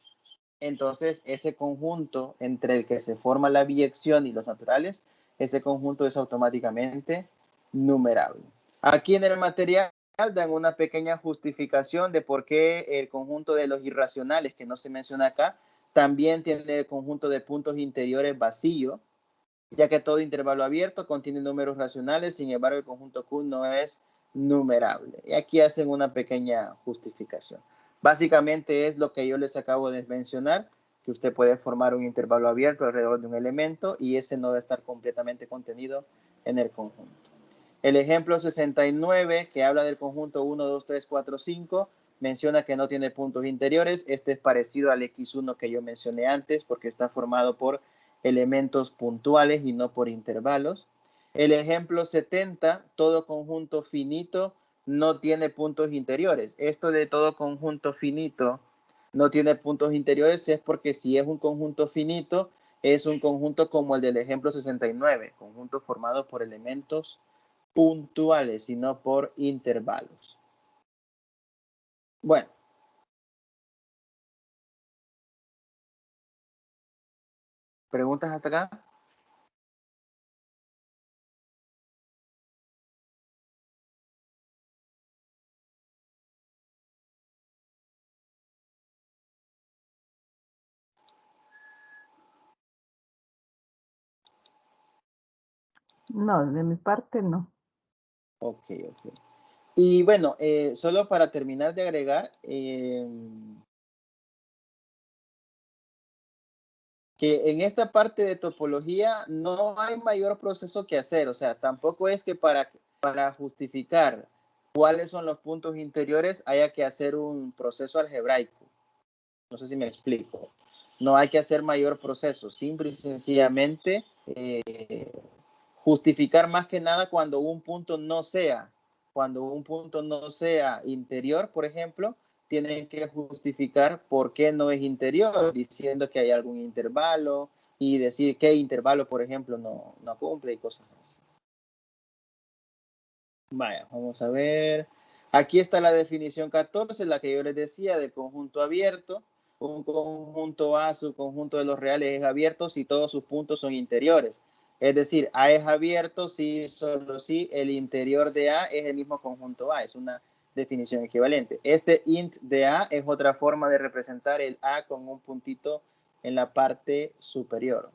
entonces ese conjunto entre el que se forma la biyección y los naturales, ese conjunto es automáticamente numerable. Aquí en el material dan una pequeña justificación de por qué el conjunto de los irracionales, que no se menciona acá, también tiene el conjunto de puntos interiores vacío, ya que todo intervalo abierto contiene números racionales, sin embargo el conjunto Q no es numerable. Y aquí hacen una pequeña justificación. Básicamente es lo que yo les acabo de mencionar, que usted puede formar un intervalo abierto alrededor de un elemento y ese no va a estar completamente contenido en el conjunto. El ejemplo 69, que habla del conjunto 1, 2, 3, 4, 5, menciona que no tiene puntos interiores. Este es parecido al X1 que yo mencioné antes, porque está formado por elementos puntuales y no por intervalos. El ejemplo 70, todo conjunto finito no tiene puntos interiores. Esto de todo conjunto finito no tiene puntos interiores es porque si es un conjunto finito, es un conjunto como el del ejemplo 69, conjunto formado por elementos puntuales, sino por intervalos. Bueno. ¿Preguntas hasta acá? No, de mi parte no. Ok. Y bueno, solo para terminar de agregar, que en esta parte de topología no hay mayor proceso que hacer, o sea, tampoco es que para justificar cuáles son los puntos interiores haya que hacer un proceso algebraico. No sé si me explico. No hay que hacer mayor proceso, simple y sencillamente justificar más que nada cuando un punto no sea interior, por ejemplo, tienen que justificar por qué no es interior, diciendo que hay algún intervalo y decir qué intervalo, por ejemplo, no cumple y cosas así. Vaya, vamos a ver. Aquí está la definición 14, la que yo les decía del conjunto abierto. Un conjunto A, su conjunto de los reales es abierto si todos sus puntos son interiores. Es decir, A es abierto si solo si el interior de A es el mismo conjunto A. Es una definición equivalente. Este int de A es otra forma de representar el A con un puntito en la parte superior.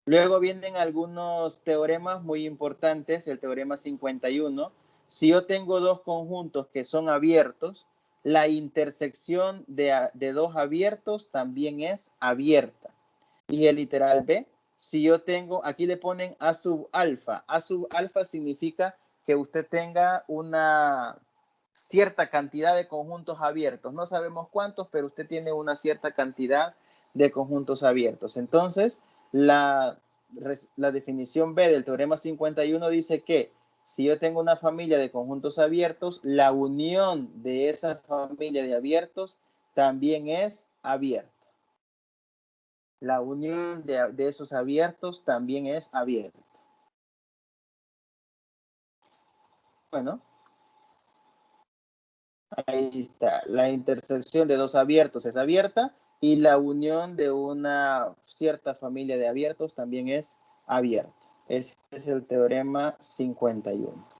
Luego vienen algunos teoremas muy importantes, el teorema 51. Si yo tengo dos conjuntos que son abiertos, la intersección de dos abiertos también es abierta. Y el literal B, si yo tengo, aquí le ponen A sub alfa. A sub alfa significa que usted tenga una cierta cantidad de conjuntos abiertos. No sabemos cuántos, pero usted tiene una cierta cantidad de conjuntos abiertos. Entonces, la definición B del teorema 51 dice que si yo tengo una familia de conjuntos abiertos, la unión de esa familia de abiertos también es abierta. La unión de esos abiertos también es abierta. Bueno, ahí está. La intersección de dos abiertos es abierta y la unión de una cierta familia de abiertos también es abierta. Este es el teorema 51.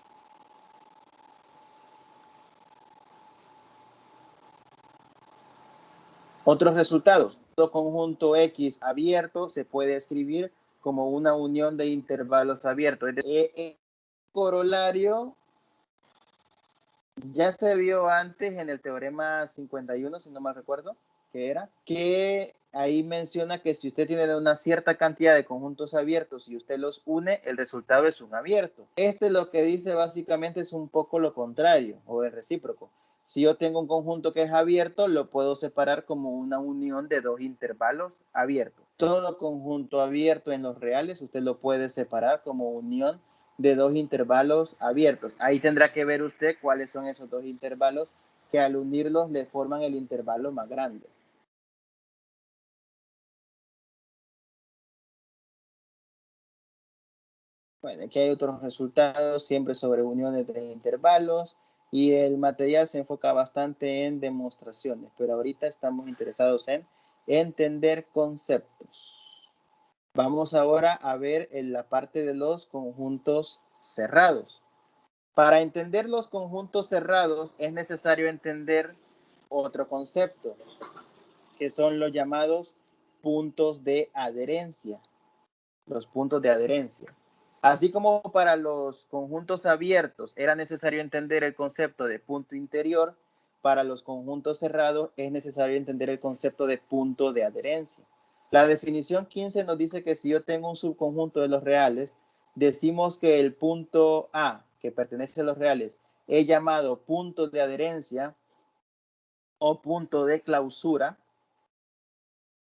Otros resultados. Todo conjunto X abierto se puede escribir como una unión de intervalos abiertos. El corolario ya se vio antes en el teorema 51, si no mal recuerdo, que ahí menciona que si usted tiene una cierta cantidad de conjuntos abiertos y usted los une, el resultado es un abierto. Lo que dice básicamente es un poco lo contrario, o el recíproco. Si yo tengo un conjunto que es abierto, lo puedo separar como una unión de dos intervalos abiertos. Todo conjunto abierto en los reales, usted lo puede separar como unión de dos intervalos abiertos. Ahí tendrá que ver usted cuáles son esos dos intervalos que al unirlos le forman el intervalo más grande. Bueno, aquí hay otros resultados, siempre sobre uniones de intervalos, y el material se enfoca bastante en demostraciones, pero ahorita estamos interesados en entender conceptos. Vamos ahora a ver en la parte de los conjuntos cerrados. Para entender los conjuntos cerrados es necesario entender otro concepto, que son los llamados puntos de adherencia. Los puntos de adherencia. Así como para los conjuntos abiertos era necesario entender el concepto de punto interior, para los conjuntos cerrados es necesario entender el concepto de punto de adherencia. La definición 15 nos dice que si yo tengo un subconjunto de los reales, decimos que el punto A, que pertenece a los reales, es llamado punto de adherencia o punto de clausura,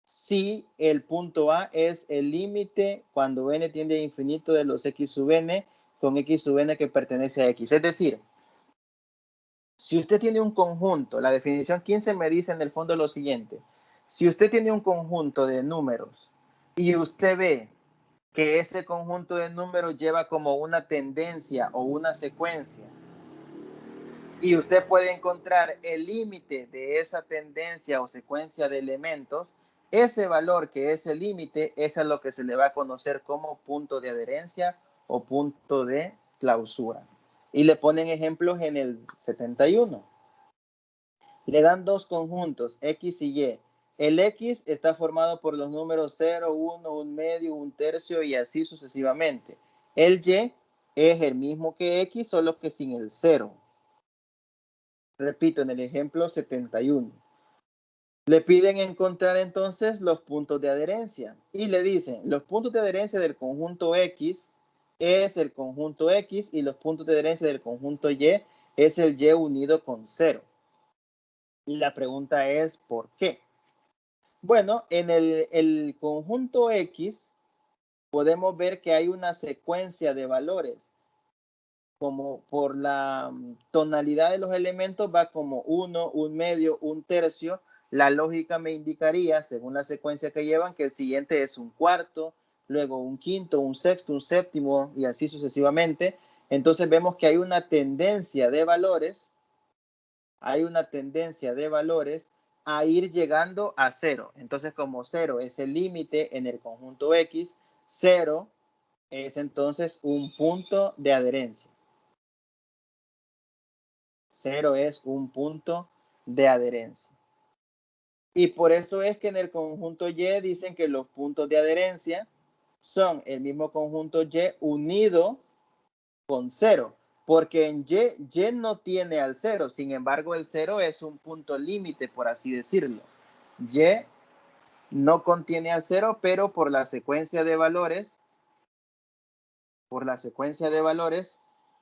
si el punto A es el límite cuando n tiende a infinito de los x sub n con x sub n que pertenece a x. Es decir, si usted tiene un conjunto, la definición 15 me dice en el fondo lo siguiente. Si usted tiene un conjunto de números y usted ve que ese conjunto de números lleva como una tendencia o una secuencia, y usted puede encontrar el límite de esa tendencia o secuencia de elementos, ese valor que es el límite es a lo que se le va a conocer como punto de adherencia o punto de clausura. Y le ponen ejemplos en el 71. Le dan dos conjuntos, X y Y. El X está formado por los números 0, 1, 1 medio, 1 tercio y así sucesivamente. El Y es el mismo que X, solo que sin el 0. Repito, en el ejemplo 71. Le piden encontrar entonces los puntos de adherencia y le dicen, los puntos de adherencia del conjunto X es el conjunto X y los puntos de adherencia del conjunto Y es el Y unido con 0. Y la pregunta es, ¿por qué? Bueno, en el conjunto X podemos ver que hay una secuencia de valores. Como por la tonalidad de los elementos va como 1, 1 medio, 1 tercio. La lógica me indicaría, según la secuencia que llevan, que el siguiente es un cuarto, luego un quinto, un sexto, un séptimo y así sucesivamente. Entonces vemos que hay una tendencia de valores, a ir llegando a 0. Entonces como 0 es el límite en el conjunto X, 0 es entonces un punto de adherencia. 0 es un punto de adherencia. Y por eso es que en el conjunto Y dicen que los puntos de adherencia son el mismo conjunto Y unido con 0. Porque en Y no tiene al 0. Sin embargo, el 0 es un punto límite, por así decirlo. Y no contiene al 0, pero por la secuencia de valores,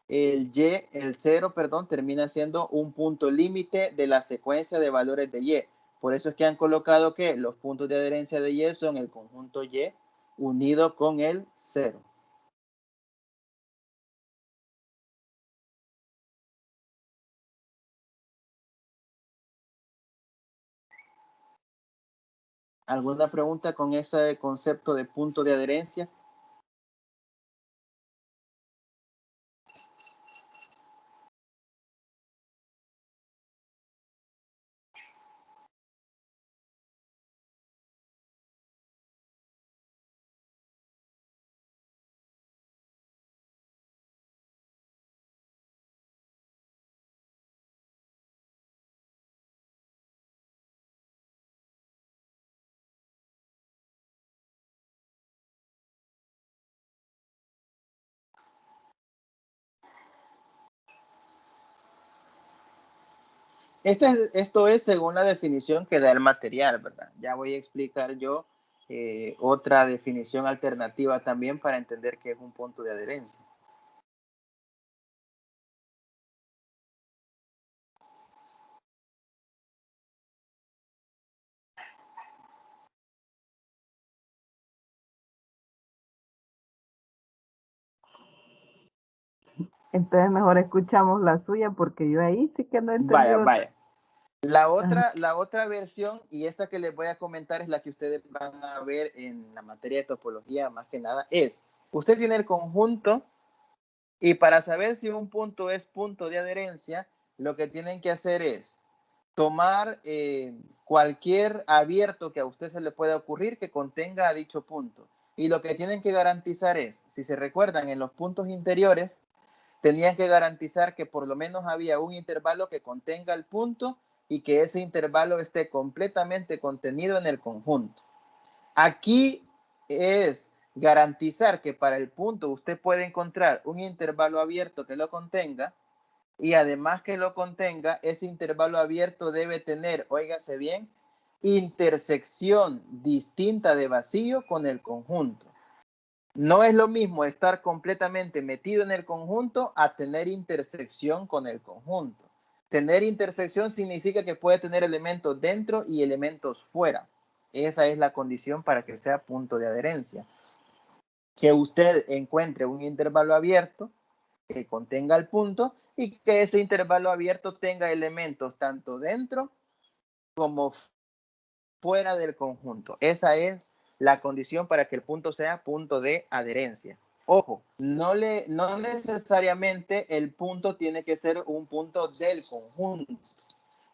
el 0, termina siendo un punto límite de la secuencia de valores de Y. Por eso es que han colocado que los puntos de adherencia de Y son el conjunto Y unido con el 0. ¿Alguna pregunta con ese concepto de punto de adherencia? Esto es según la definición que da el material, ¿verdad? Ya voy a explicar yo otra definición alternativa también para entender qué es un punto de adherencia. Entonces mejor escuchamos la suya porque yo ahí sí que no entendí. Vaya. La otra versión, y esta que les voy a comentar es la que ustedes van a ver en la materia de topología, más que nada, es, usted tiene el conjunto y para saber si un punto es punto de adherencia, lo que tienen que hacer es tomar cualquier abierto que a usted se le pueda ocurrir que contenga dicho punto. Y lo que tienen que garantizar es, si se recuerdan en los puntos interiores, tenían que garantizar que por lo menos había un intervalo que contenga el punto y que ese intervalo esté completamente contenido en el conjunto. Aquí es garantizar que para el punto usted puede encontrar un intervalo abierto que lo contenga y además que lo contenga, ese intervalo abierto debe tener, óigase bien, intersección distinta de vacío con el conjunto. No es lo mismo estar completamente metido en el conjunto a tener intersección con el conjunto. Tener intersección significa que puede tener elementos dentro y elementos fuera. Esa es la condición para que sea punto de adherencia. Que usted encuentre un intervalo abierto que contenga el punto y que ese intervalo abierto tenga elementos tanto dentro como fuera del conjunto. Esa es la condición para que el punto sea punto de adherencia. Ojo, no necesariamente el punto tiene que ser un punto del conjunto.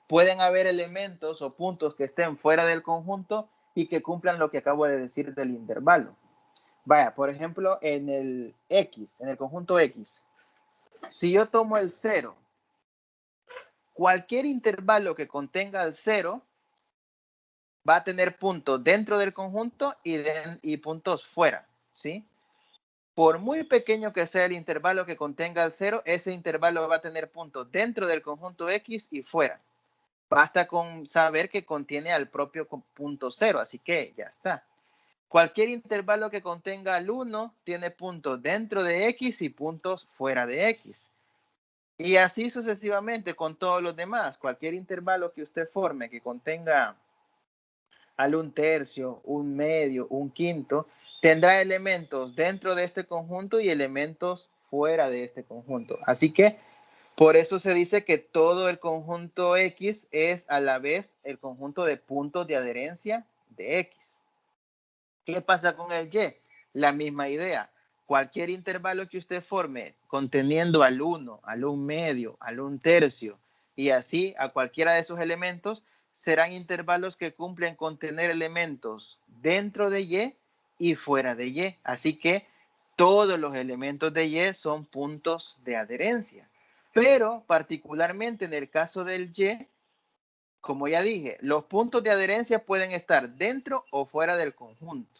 Pueden haber elementos o puntos que estén fuera del conjunto y que cumplan lo que acabo de decir del intervalo. Vaya, por ejemplo, en el X, en el conjunto X, si yo tomo el 0, cualquier intervalo que contenga el 0 va a tener puntos dentro del conjunto y puntos fuera, ¿sí? Por muy pequeño que sea el intervalo que contenga el 0, ese intervalo va a tener puntos dentro del conjunto X y fuera. Basta con saber que contiene al propio punto 0, así que ya está. Cualquier intervalo que contenga el 1 tiene puntos dentro de X y puntos fuera de X. Y así sucesivamente con todos los demás. Cualquier intervalo que usted forme que contenga al 1/3, 1/2, 1/5, tendrá elementos dentro de este conjunto y elementos fuera de este conjunto. Así que por eso se dice que todo el conjunto X es a la vez el conjunto de puntos de adherencia de X. ¿Qué pasa con el Y? La misma idea. Cualquier intervalo que usted forme conteniendo al 1, al 1/2, al 1/3 y así a cualquiera de esos elementos serán intervalos que cumplen con tener elementos dentro de Y y fuera de Y. Así que todos los elementos de Y son puntos de adherencia. Pero particularmente en el caso del Y, como ya dije, los puntos de adherencia pueden estar dentro o fuera del conjunto.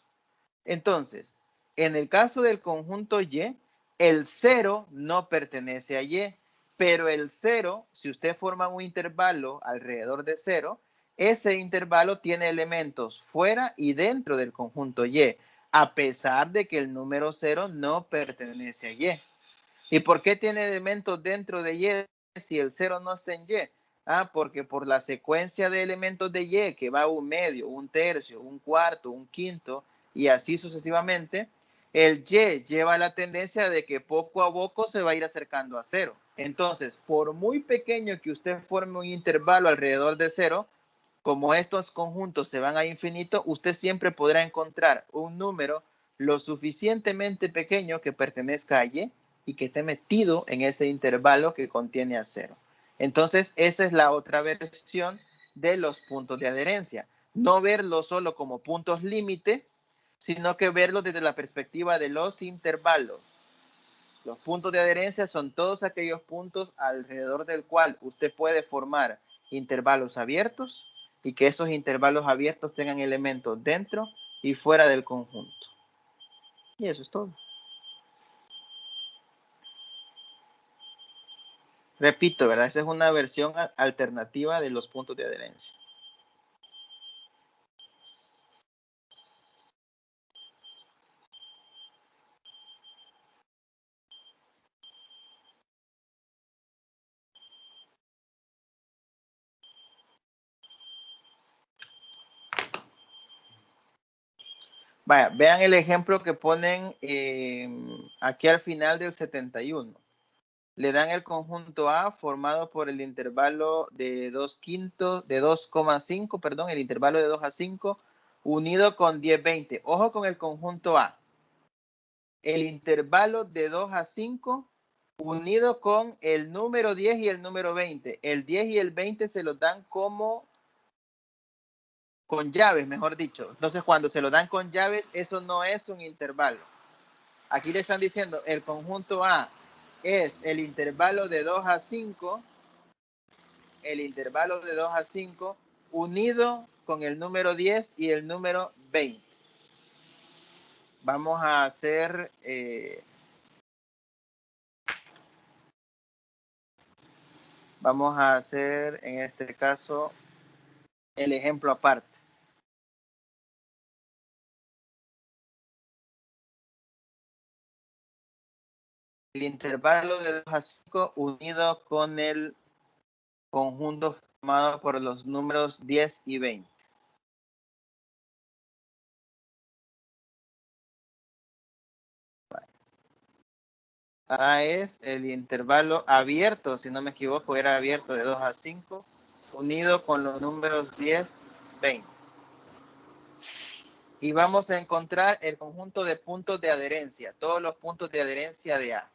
Entonces, en el caso del conjunto Y, el 0 no pertenece a Y, pero el 0, si usted forma un intervalo alrededor de 0, ese intervalo tiene elementos fuera y dentro del conjunto Y, a pesar de que el número 0 no pertenece a Y. ¿Y por qué tiene elementos dentro de Y si el 0 no está en Y? Porque por la secuencia de elementos de Y, que va un medio, un tercio, un cuarto, un quinto, y así sucesivamente, el Y lleva la tendencia de que poco a poco se va a ir acercando a 0. Entonces, por muy pequeño que usted forme un intervalo alrededor de 0, como estos conjuntos se van a infinito, usted siempre podrá encontrar un número lo suficientemente pequeño que pertenezca a Y que esté metido en ese intervalo que contiene a 0. Entonces, esa es la otra versión de los puntos de adherencia. No verlo solo como puntos límite, sino que verlo desde la perspectiva de los intervalos. Los puntos de adherencia son todos aquellos puntos alrededor del cual usted puede formar intervalos abiertos y que esos intervalos abiertos tengan elementos dentro y fuera del conjunto. Y eso es todo. Repito, ¿verdad? Esa es una versión alternativa de los puntos de adherencia. Vaya, vean el ejemplo que ponen aquí al final del 71. Le dan el conjunto A formado por el intervalo de 2,5, perdón, el intervalo de 2 a 5, unido con 10, 20. Ojo con el conjunto A. El intervalo de 2 a 5, unido con el número 10 y el número 20. El 10 y el 20 se los dan como con llaves, mejor dicho. Entonces, cuando se lo dan con llaves, eso no es un intervalo. Aquí le están diciendo, el conjunto A es el intervalo de 2 a 5, el intervalo de 2 a 5, unido con el número 10 y el número 20. Vamos a hacer... vamos a hacer, en este caso, el ejemplo aparte. El intervalo de 2 a 5 unido con el conjunto formado por los números 10 y 20. A es el intervalo abierto, si no me equivoco, era abierto de 2 a 5, unido con los números 10, 20. Y vamos a encontrar el conjunto de puntos de adherencia, todos los puntos de adherencia de A.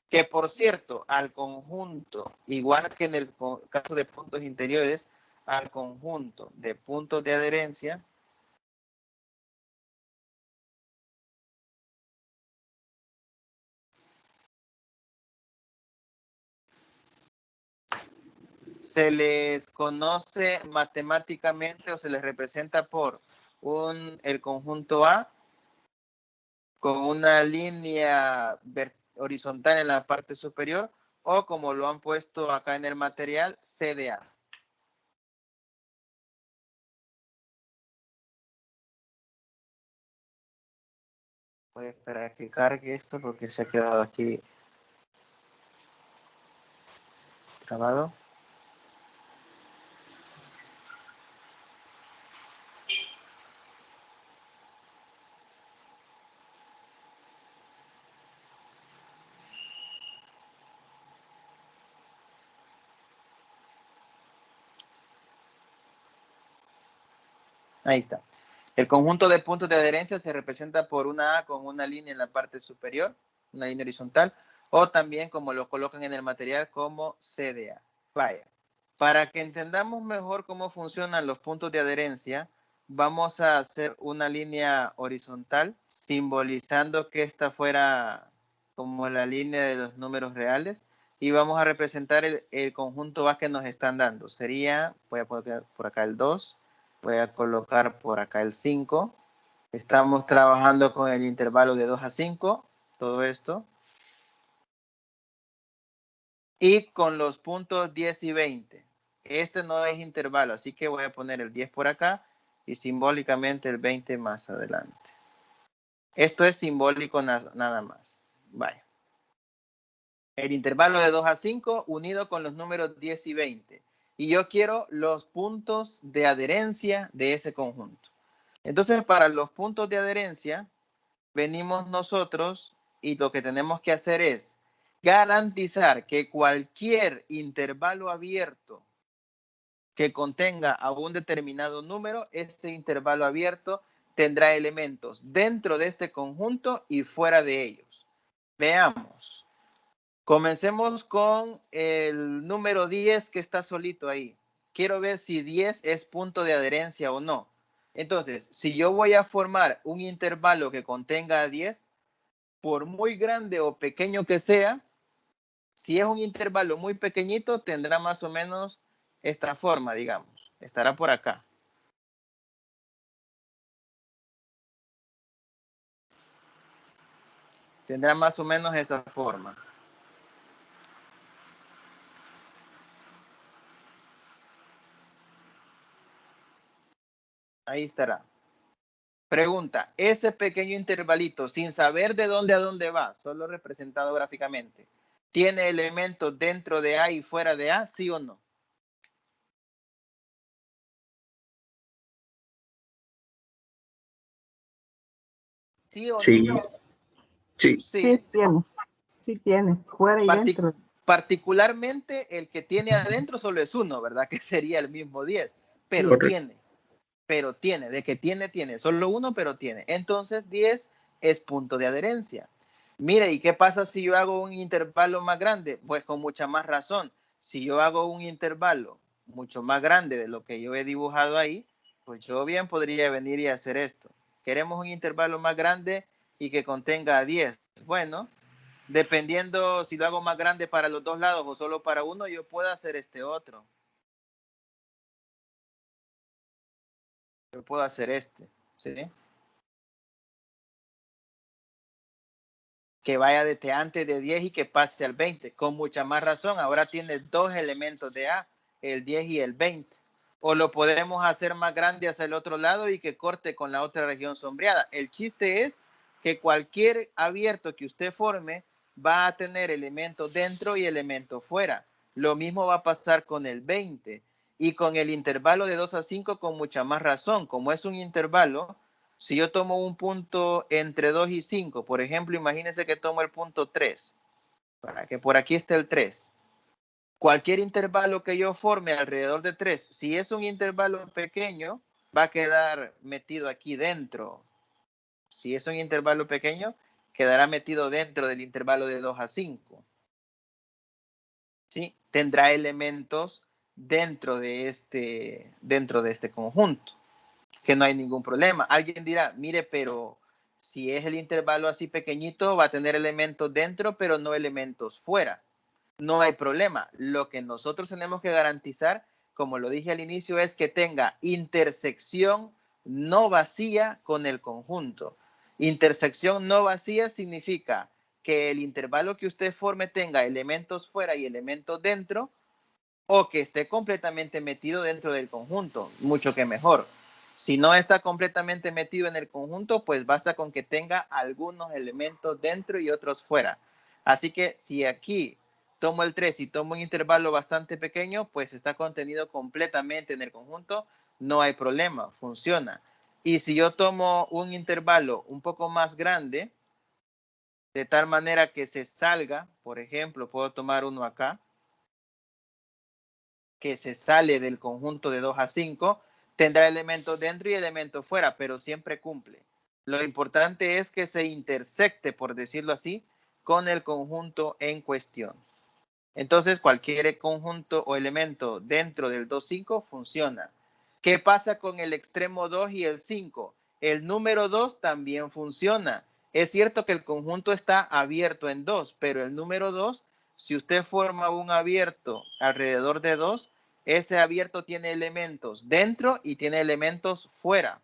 Que por cierto, al conjunto, igual que en el caso de puntos interiores, al conjunto de puntos de adherencia, se les conoce matemáticamente o se les representa por el conjunto A con una línea horizontal en la parte superior o como lo han puesto acá en el material, CDA. Voy a esperar a que cargue esto porque se ha quedado aquí grabado. Ahí está. El conjunto de puntos de adherencia se representa por una A con una línea en la parte superior, una línea horizontal, o también como lo colocan en el material como CDA. Vaya. Para que entendamos mejor cómo funcionan los puntos de adherencia, vamos a hacer una línea horizontal, simbolizando que esta fuera como la línea de los números reales, y vamos a representar el conjunto A que nos están dando. Sería, voy a poner por acá el 2, voy a colocar por acá el 5. Estamos trabajando con el intervalo de 2 a 5, todo esto. Y con los puntos 10 y 20. Este no es intervalo, así que voy a poner el 10 por acá y simbólicamente el 20 más adelante. Esto es simbólico nada más. Vaya. El intervalo de 2 a 5 unido con los números 10 y 20. Y yo quiero los puntos de adherencia de ese conjunto. Entonces, para los puntos de adherencia, venimos nosotros y lo que tenemos que hacer es garantizar que cualquier intervalo abierto que contenga a un determinado número, este intervalo abierto tendrá elementos dentro de este conjunto y fuera de ellos. Veamos. Comencemos con el número 10 que está solito ahí. Quiero ver si 10 es punto de adherencia o no. Entonces, si yo voy a formar un intervalo que contenga 10, por muy grande o pequeño que sea, si es un intervalo muy pequeñito, tendrá más o menos esta forma, digamos. Estará por acá. Tendrá más o menos esa forma. Ahí estará. Pregunta, ese pequeño intervalito, sin saber de dónde a dónde va, solo representado gráficamente, ¿tiene elementos dentro de A y fuera de A, sí o no? ¿Sí o Sí, no? sí. Sí tiene. Sí tiene. Fuera y dentro. Particularmente el que tiene adentro solo es uno, ¿verdad? Que sería el mismo 10, pero Correcto. tiene, de que tiene, solo uno, pero tiene. Entonces 10 es punto de adherencia. Mire, ¿y qué pasa si yo hago un intervalo más grande? Pues con mucha más razón. Si yo hago un intervalo mucho más grande de lo que yo he dibujado ahí, pues yo bien podría venir y hacer esto. Queremos un intervalo más grande y que contenga 10. Bueno, dependiendo si lo hago más grande para los dos lados o solo para uno, yo puedo hacer este otro. Yo puedo hacer este, ¿sí? Que vaya desde antes de 10 y que pase al 20. Con mucha más razón, ahora tiene dos elementos de A, el 10 y el 20. O lo podemos hacer más grande hacia el otro lado y que corte con la otra región sombreada. El chiste es que cualquier abierto que usted forme va a tener elementos dentro y elementos fuera. Lo mismo va a pasar con el 20 y con el intervalo de 2 a 5 con mucha más razón. Como es un intervalo, si yo tomo un punto entre 2 y 5, por ejemplo, imagínense que tomo el punto 3, para que por aquí esté el 3. Cualquier intervalo que yo forme alrededor de 3, si es un intervalo pequeño, va a quedar metido aquí dentro. Si es un intervalo pequeño, quedará metido dentro del intervalo de 2 a 5. ¿Sí? Tendrá elementos dentro de este conjunto, que no hay ningún problema. Alguien dirá, mire, pero si es el intervalo así pequeñito, va a tener elementos dentro, pero no elementos fuera. No hay problema. Lo que nosotros tenemos que garantizar, como lo dije al inicio, es que tenga intersección no vacía con el conjunto. Intersección no vacía significa que el intervalo que usted forme tenga elementos fuera y elementos dentro, o que esté completamente metido dentro del conjunto, mucho que mejor. Si no está completamente metido en el conjunto, pues basta con que tenga algunos elementos dentro y otros fuera. Así que si aquí tomo el 3 y tomo un intervalo bastante pequeño, pues está contenido completamente en el conjunto, no hay problema, funciona. Y si yo tomo un intervalo un poco más grande, de tal manera que se salga, por ejemplo, puedo tomar uno acá, que se sale del conjunto de 2 a 5, tendrá elementos dentro y elementos fuera, pero siempre cumple. Lo importante es que se intersecte, por decirlo así, con el conjunto en cuestión. Entonces, cualquier conjunto o elemento dentro del 2,5 funciona. ¿Qué pasa con el extremo 2 y el 5? El número 2 también funciona. Es cierto que el conjunto está abierto en 2, pero el número 2 Si usted forma un abierto alrededor de 2, ese abierto tiene elementos dentro y tiene elementos fuera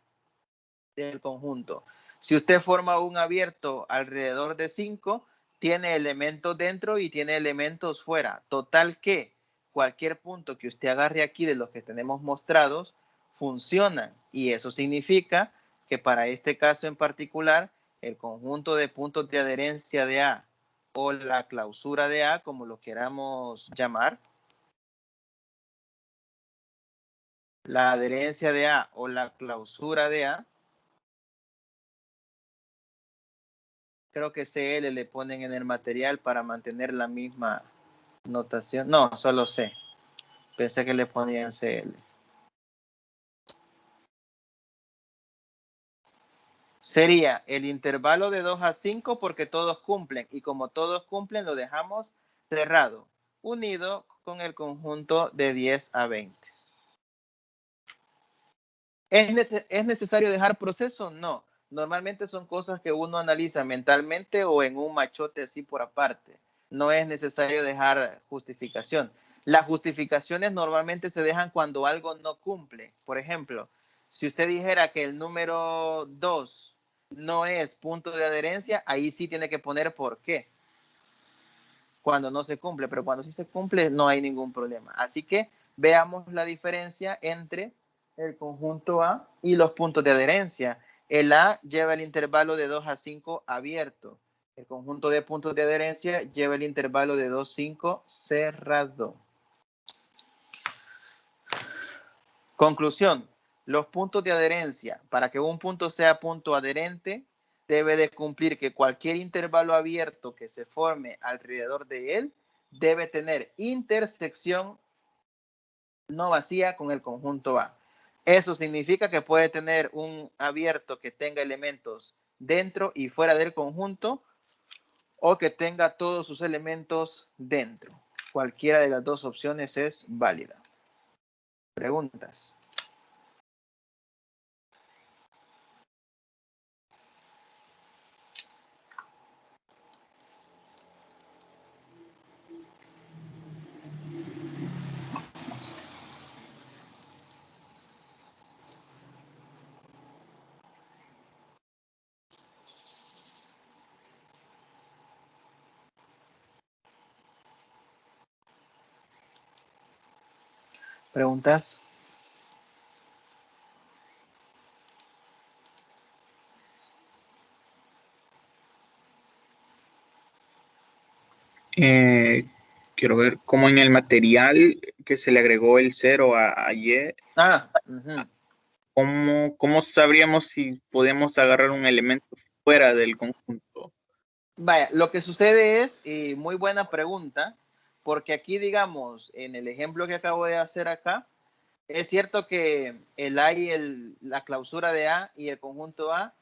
del conjunto. Si usted forma un abierto alrededor de 5, tiene elementos dentro y tiene elementos fuera. Total que cualquier punto que usted agarre aquí de los que tenemos mostrados funciona. Y eso significa que para este caso en particular, el conjunto de puntos de adherencia de A o la clausura de A, como lo queramos llamar, la adherencia de A o la clausura de A, creo que CL le ponen en el material para mantener la misma notación. No, solo C. Pensé que le ponían CL. Sería el intervalo de 2 a 5 porque todos cumplen. Y como todos cumplen, lo dejamos cerrado, unido con el conjunto de 10 a 20. ¿Es necesario dejar proceso? No. Normalmente son cosas que uno analiza mentalmente o en un machote así por aparte. No es necesario dejar justificación. Las justificaciones normalmente se dejan cuando algo no cumple. Por ejemplo, si usted dijera que el número 2 no es punto de adherencia, ahí sí tiene que poner por qué. Cuando no se cumple, pero cuando sí se cumple no hay ningún problema. Así que veamos la diferencia entre el conjunto A y los puntos de adherencia. El A lleva el intervalo de 2 a 5 abierto. El conjunto de puntos de adherencia lleva el intervalo de 2 a 5 cerrado. Conclusión. Los puntos de adherencia. Para que un punto sea punto adherente, debe de cumplir que cualquier intervalo abierto que se forme alrededor de él debe tener intersección no vacía con el conjunto A. Eso significa que puede tener un abierto que tenga elementos dentro y fuera del conjunto o que tenga todos sus elementos dentro. Cualquiera de las dos opciones es válida. ¿Preguntas? ¿Preguntas? Quiero ver cómo en el material que se le agregó el 0 a Y, ¿cómo sabríamos si podemos agarrar un elemento fuera del conjunto? Vaya, lo que sucede es, muy buena pregunta, porque aquí, digamos, en el ejemplo que acabo de hacer acá, es cierto que el A y la clausura de A y el conjunto A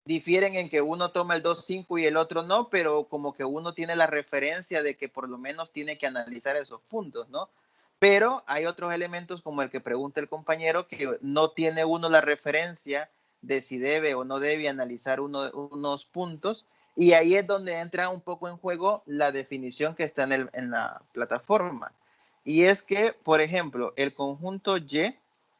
difieren en que uno toma el 2,5 y el otro no, pero como que uno tiene la referencia de que por lo menos tiene que analizar esos puntos, ¿no? Pero hay otros elementos como el que pregunta el compañero que no tiene uno la referencia de si debe o no debe analizar unos puntos, y ahí es donde entra un poco en juego la definición que está en la plataforma. Y es que, por ejemplo, el conjunto Y,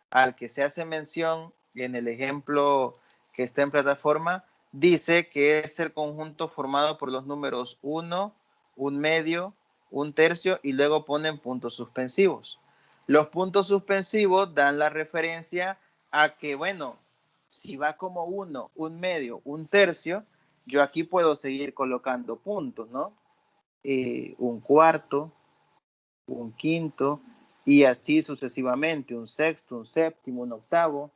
al que se hace mención en el ejemplo que está en plataforma, dice que es el conjunto formado por los números 1, 1/2, 1/3 y luego ponen puntos suspensivos. Los puntos suspensivos dan la referencia a que, bueno, si va como 1, 1/2, 1/3, yo aquí puedo seguir colocando puntos, ¿no? 1/4, 1/5 y así sucesivamente, 1/6, 1/7, 1/8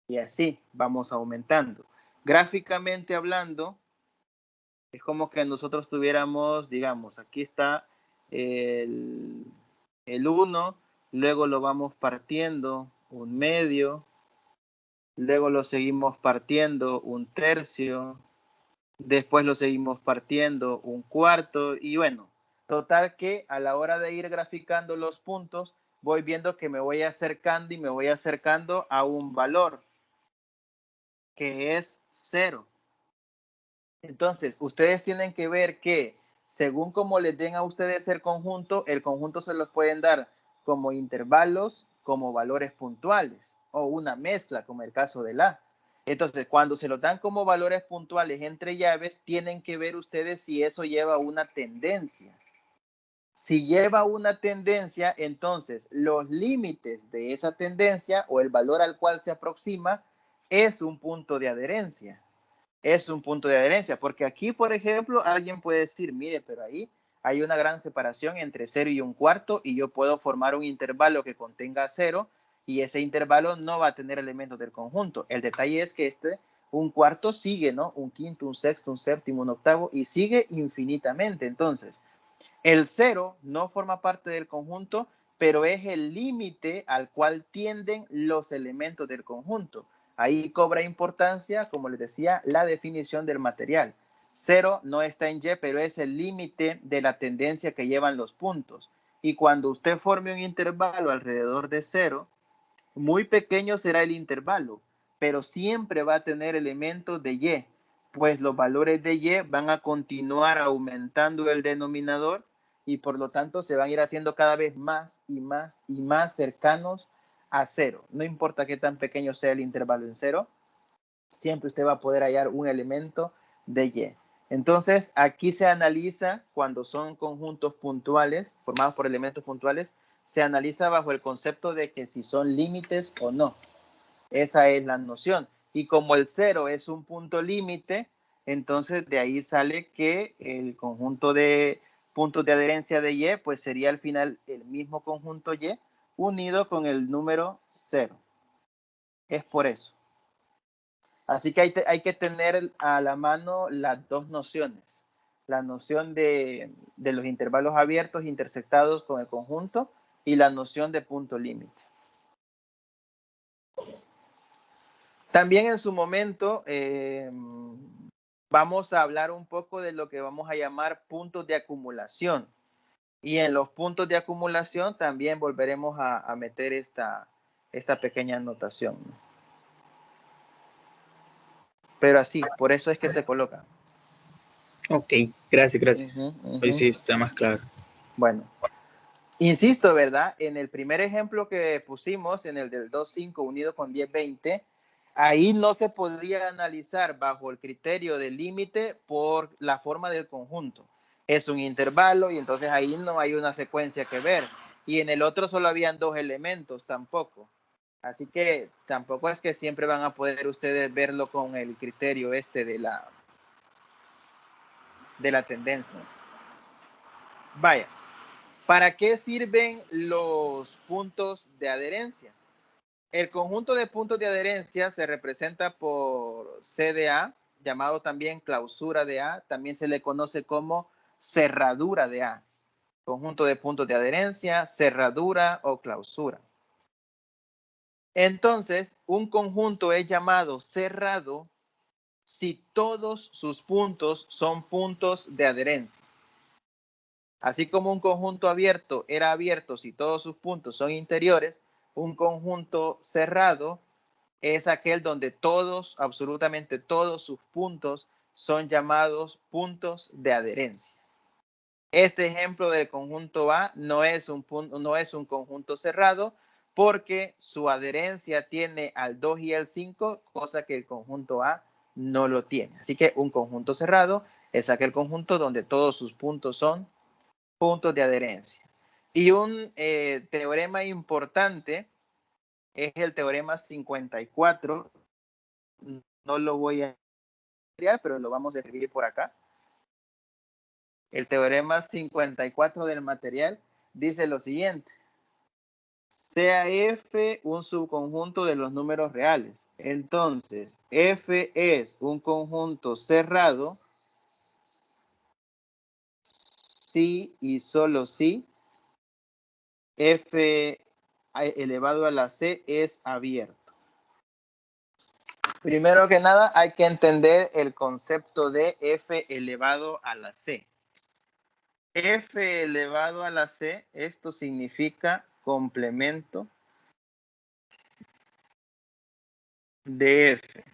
y así vamos aumentando. Gráficamente hablando, es como que nosotros tuviéramos, digamos, aquí está el 1, luego lo vamos partiendo 1/2, luego lo seguimos partiendo 1/3, después lo seguimos partiendo 1/4 y bueno, total que a la hora de ir graficando los puntos, voy viendo que me voy acercando y me voy acercando a un valor que es 0. Entonces, ustedes tienen que ver que según como les den a ustedes el conjunto se los pueden dar como intervalos, como valores puntuales, o una mezcla, como el caso del A. Entonces, cuando se lo dan como valores puntuales entre llaves, tienen que ver ustedes si eso lleva una tendencia. Si lleva una tendencia, entonces los límites de esa tendencia o el valor al cual se aproxima es un punto de adherencia. Es un punto de adherencia, porque aquí, por ejemplo, alguien puede decir, mire, pero ahí hay una gran separación entre 0 y 1/4 y yo puedo formar un intervalo que contenga 0 y ese intervalo no va a tener elementos del conjunto. El detalle es que 1/4 sigue, ¿no? 1/5, 1/6, 1/7, 1/8 y sigue infinitamente. Entonces, el 0 no forma parte del conjunto, pero es el límite al cual tienden los elementos del conjunto. Ahí cobra importancia, como les decía, la definición del material. 0 no está en Y, pero es el límite de la tendencia que llevan los puntos. Y cuando usted forme un intervalo alrededor de 0, muy pequeño será el intervalo, pero siempre va a tener elementos de Y, pues los valores de Y van a continuar aumentando el denominador y por lo tanto se van a ir haciendo cada vez más y más y más cercanos a 0. No importa qué tan pequeño sea el intervalo en 0, siempre usted va a poder hallar un elemento de Y. Entonces, aquí se analiza cuando son conjuntos puntuales, formados por elementos puntuales, se analiza bajo el concepto de que si son límites o no. Esa es la noción. Y como el 0 es un punto límite, entonces de ahí sale que el conjunto de puntos de adherencia de Y, pues sería al final el mismo conjunto Y unido con el número 0. Es por eso. Así que hay que tener a la mano las dos nociones. La noción de los intervalos abiertos intersectados con el conjunto y la noción de punto límite. También en su momento vamos a hablar un poco de lo que vamos a llamar puntos de acumulación. Y en los puntos de acumulación también volveremos a meter esta pequeña anotación. Pero así, por eso es que se coloca. Ok, gracias. Hoy sí está más claro. Bueno, insisto, ¿verdad? En el primer ejemplo que pusimos, en el del 2,5 unido con 10,20, ahí no se podría analizar bajo el criterio del límite por la forma del conjunto. Es un intervalo y entonces ahí no hay una secuencia que ver. Y en el otro solo habían 2 elementos tampoco. Así que tampoco es que siempre van a poder ustedes verlo con el criterio de la tendencia. Vaya, ¿para qué sirven los puntos de adherencia? El conjunto de puntos de adherencia se representa por C de A, llamado también clausura de A, también se le conoce como cerradura de A. Conjunto de puntos de adherencia, cerradura o clausura. Entonces, un conjunto es llamado cerrado si todos sus puntos son puntos de adherencia. Así como un conjunto abierto era abierto si todos sus puntos son interiores, un conjunto cerrado es aquel donde todos, absolutamente todos sus puntos son llamados puntos de adherencia. Este ejemplo del conjunto A no es un conjunto cerrado porque su adherencia tiene al 2 y al 5, cosa que el conjunto A no lo tiene. Así que un conjunto cerrado es aquel conjunto donde todos sus puntos son puntos de adherencia. Y un teorema importante es el teorema 54. No lo voy a estudiar, pero lo vamos a escribir por acá. El teorema 54 del material dice lo siguiente. Sea F un subconjunto de los números reales. Entonces, F es un conjunto cerrado si y solo si F elevado a la C es abierto. Primero que nada, hay que entender el concepto de F elevado a la C. F elevado a la C, esto significa complemento de F.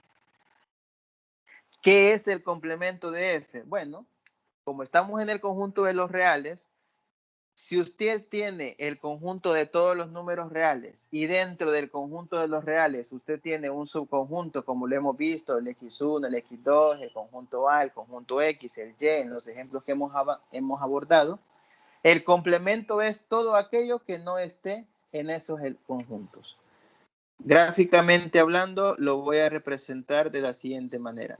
¿Qué es el complemento de F? Bueno, como estamos en el conjunto de los reales, si usted tiene el conjunto de todos los números reales y dentro del conjunto de los reales usted tiene un subconjunto, como lo hemos visto, el X1, el X2, el conjunto A, el conjunto X, el Y, en los ejemplos que hemos abordado, el complemento es todo aquello que no esté en esos conjuntos. Gráficamente hablando, lo voy a representar de la siguiente manera.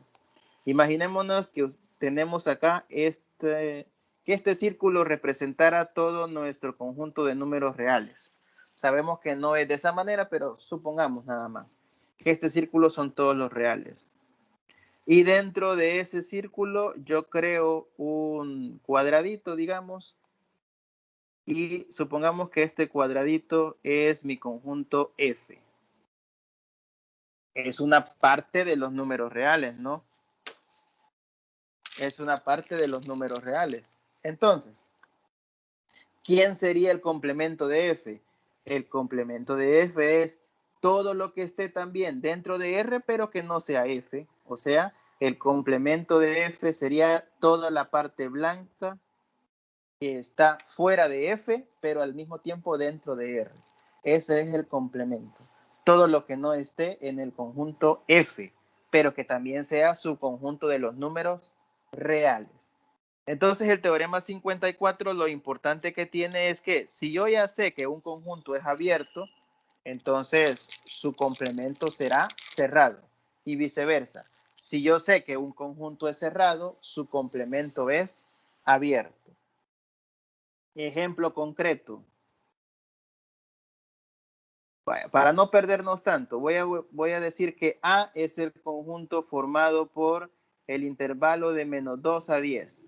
Imaginémonos que tenemos acá que este círculo representara todo nuestro conjunto de números reales. Sabemos que no es de esa manera, pero supongamos nada más que este círculo son todos los reales. Y dentro de ese círculo yo creo un cuadradito, digamos, y supongamos que este cuadradito es mi conjunto F. Es una parte de los números reales, ¿no? Es una parte de los números reales. Entonces, ¿quién sería el complemento de F? El complemento de F es todo lo que esté también dentro de R, pero que no sea F. O sea, el complemento de F sería toda la parte blanca que está fuera de F, pero al mismo tiempo dentro de R. Ese es el complemento. Todo lo que no esté en el conjunto F, pero que también sea su conjunto de los números reales. Entonces el teorema 54 lo importante que tiene es que si yo ya sé que un conjunto es abierto, entonces su complemento será cerrado y viceversa. Si yo sé que un conjunto es cerrado, su complemento es abierto. Ejemplo concreto. Para no perdernos tanto, voy a decir que A es el conjunto formado por el intervalo de -2 a 10.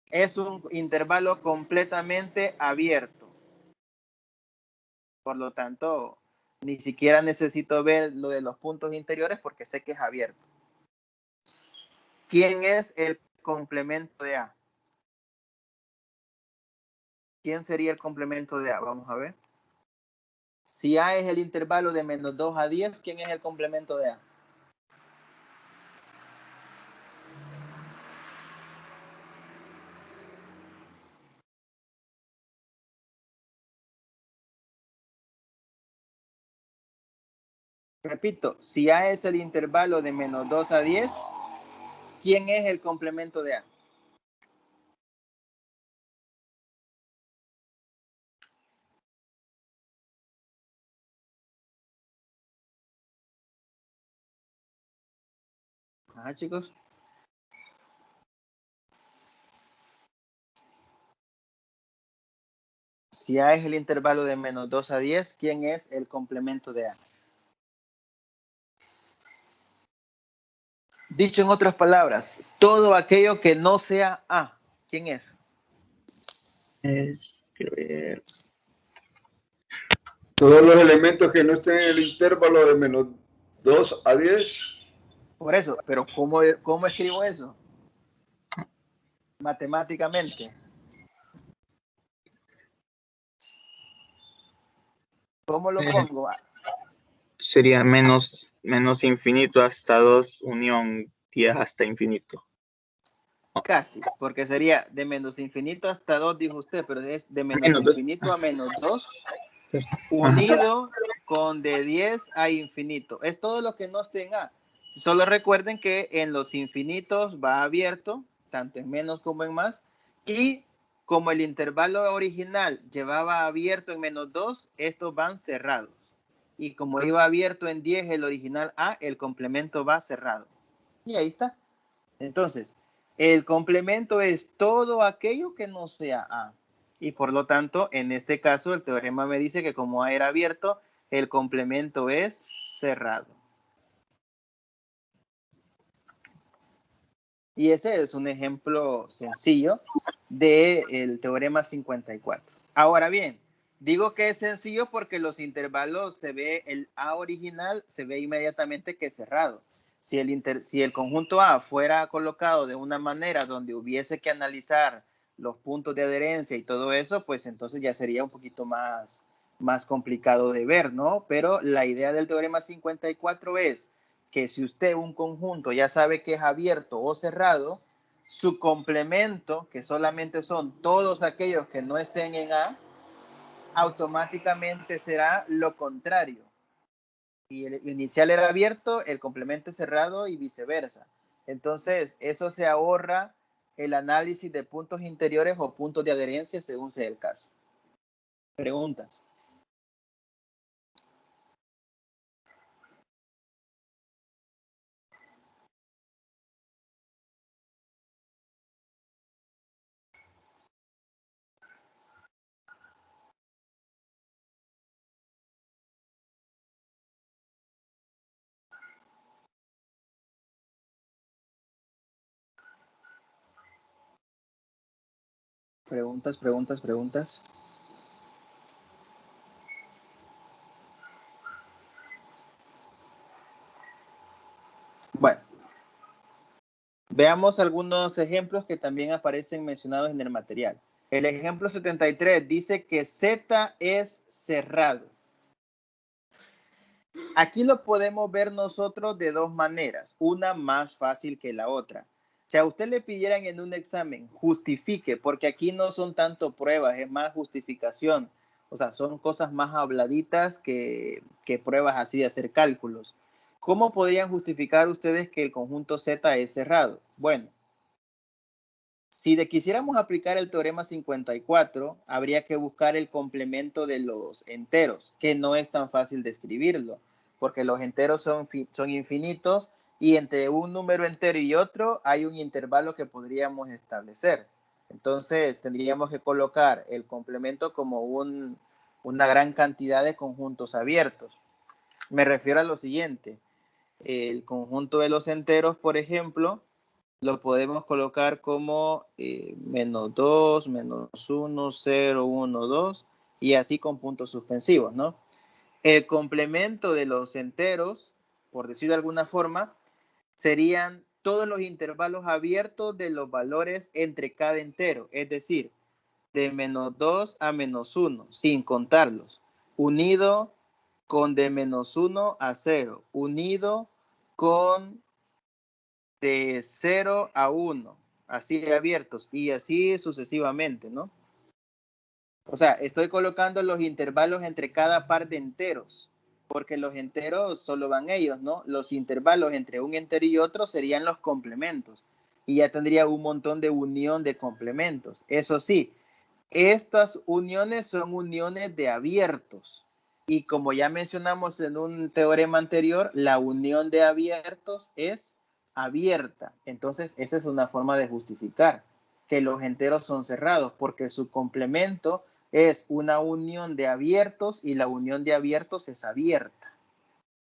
Es un intervalo completamente abierto. Por lo tanto, ni siquiera necesito ver lo de los puntos interiores porque sé que es abierto. ¿Quién es el complemento de A? ¿Quién sería el complemento de A? Vamos a ver. Si A es el intervalo de -2 a 10, ¿quién es el complemento de A? Repito, si A es el intervalo de -2 a 10, ¿quién es el complemento de A? Ajá, chicos. Si A es el intervalo de -2 a 10, ¿quién es el complemento de A? Dicho en otras palabras, todo aquello que no sea A, ¿quién es? Quiero ver. Todos los elementos que no estén en el intervalo de -2 a 10. Por eso, pero ¿cómo escribo eso? Matemáticamente. ¿Cómo lo pongo? Sería menos infinito hasta 2 unión 10 hasta infinito. Casi, porque sería de menos infinito hasta 2, dijo usted, pero es de menos Menos 2. infinito a -2, unido con de 10 a infinito. Es todo lo que no esté en A. Solo recuerden que en los infinitos va abierto, tanto en menos como en más, y como el intervalo original llevaba abierto en -2, estos van cerrados. Y como iba abierto en 10 el original A, el complemento va cerrado. Y ahí está. Entonces, el complemento es todo aquello que no sea A. Y por lo tanto, en este caso, el teorema me dice que como A era abierto, el complemento es cerrado. Y ese es un ejemplo sencillo del teorema 54. Ahora bien, digo que es sencillo porque los intervalos se ve, el A original se ve inmediatamente que es cerrado. Si el conjunto A fuera colocado de una manera donde hubiese que analizar los puntos de adherencia y todo eso, pues entonces ya sería un poquito más complicado de ver, ¿no? Pero la idea del teorema 54 es que si usted un conjunto ya sabe que es abierto o cerrado, su complemento, que solamente son todos aquellos que no estén en A, automáticamente será lo contrario. Y el inicial era abierto, el complemento es cerrado y viceversa. Entonces, eso se ahorra el análisis de puntos interiores o puntos de adherencia según sea el caso. Preguntas. Preguntas. Bueno, veamos algunos ejemplos que también aparecen mencionados en el material. El ejemplo 73 dice que Z es cerrado. Aquí lo podemos ver nosotros de dos maneras, una más fácil que la otra. Si a usted le pidieran en un examen, justifique, porque aquí no son tanto pruebas, es más justificación. O sea, son cosas más habladitas que pruebas así de hacer cálculos. ¿Cómo podrían justificar ustedes que el conjunto Z es cerrado? Bueno, si quisiéramos aplicar el teorema 54, habría que buscar el complemento de los enteros, que no es tan fácil de escribirlo, porque los enteros son infinitos y entre un número entero y otro hay un intervalo que podríamos establecer. Entonces, tendríamos que colocar el complemento como una gran cantidad de conjuntos abiertos. Me refiero a lo siguiente. El conjunto de los enteros, por ejemplo, lo podemos colocar como menos 2, menos 1, 0, 1, 2 y así con puntos suspensivos, ¿no? El complemento de los enteros, por decirlo de alguna forma, serían todos los intervalos abiertos de los valores entre cada entero, es decir, de menos 2 a menos 1, sin contarlos, unido con de menos 1 a 0, unido con de 0 a 1, así abiertos y así sucesivamente, ¿no? O sea, estoy colocando los intervalos entre cada par de enteros, porque los enteros solo van ellos, ¿no? Los intervalos entre un entero y otro serían los complementos y ya tendría un montón de unión de complementos. Eso sí, estas uniones son uniones de abiertos y como ya mencionamos en un teorema anterior, la unión de abiertos es abierta. Entonces, esa es una forma de justificar que los enteros son cerrados porque su complemento es una unión de abiertos y la unión de abiertos es abierta.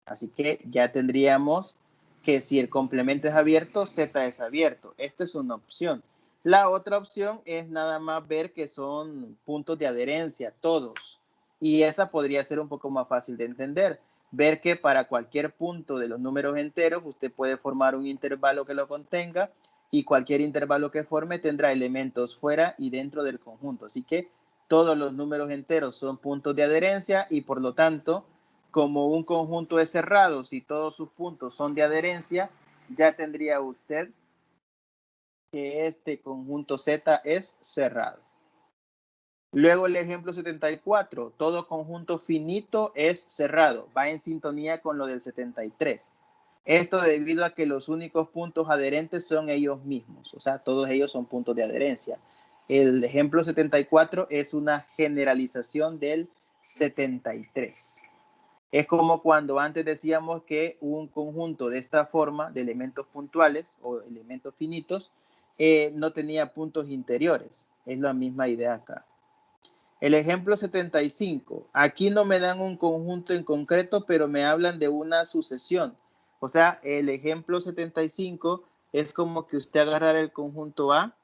Así que ya tendríamos que si el complemento es abierto, Z es abierto. Esta es una opción. La otra opción es nada más ver que son puntos de adherencia, todos. Y esa podría ser un poco más fácil de entender. Ver que para cualquier punto de los números enteros, usted puede formar un intervalo que lo contenga y cualquier intervalo que forme tendrá elementos fuera y dentro del conjunto. Así que todos los números enteros son puntos de adherencia y por lo tanto, como un conjunto es cerrado, si todos sus puntos son de adherencia, ya tendría usted que este conjunto Z es cerrado. Luego el ejemplo 74, todo conjunto finito es cerrado, va en sintonía con lo del 73. Esto debido a que los únicos puntos adherentes son ellos mismos, o sea, todos ellos son puntos de adherencia. El ejemplo 74 es una generalización del 73. Es como cuando antes decíamos que un conjunto de esta forma de elementos puntuales o elementos finitos no tenía puntos interiores. Es la misma idea acá. El ejemplo 75. Aquí no me dan un conjunto en concreto, pero me hablan de una sucesión. O sea, el ejemplo 75 es como que usted agarrara el conjunto A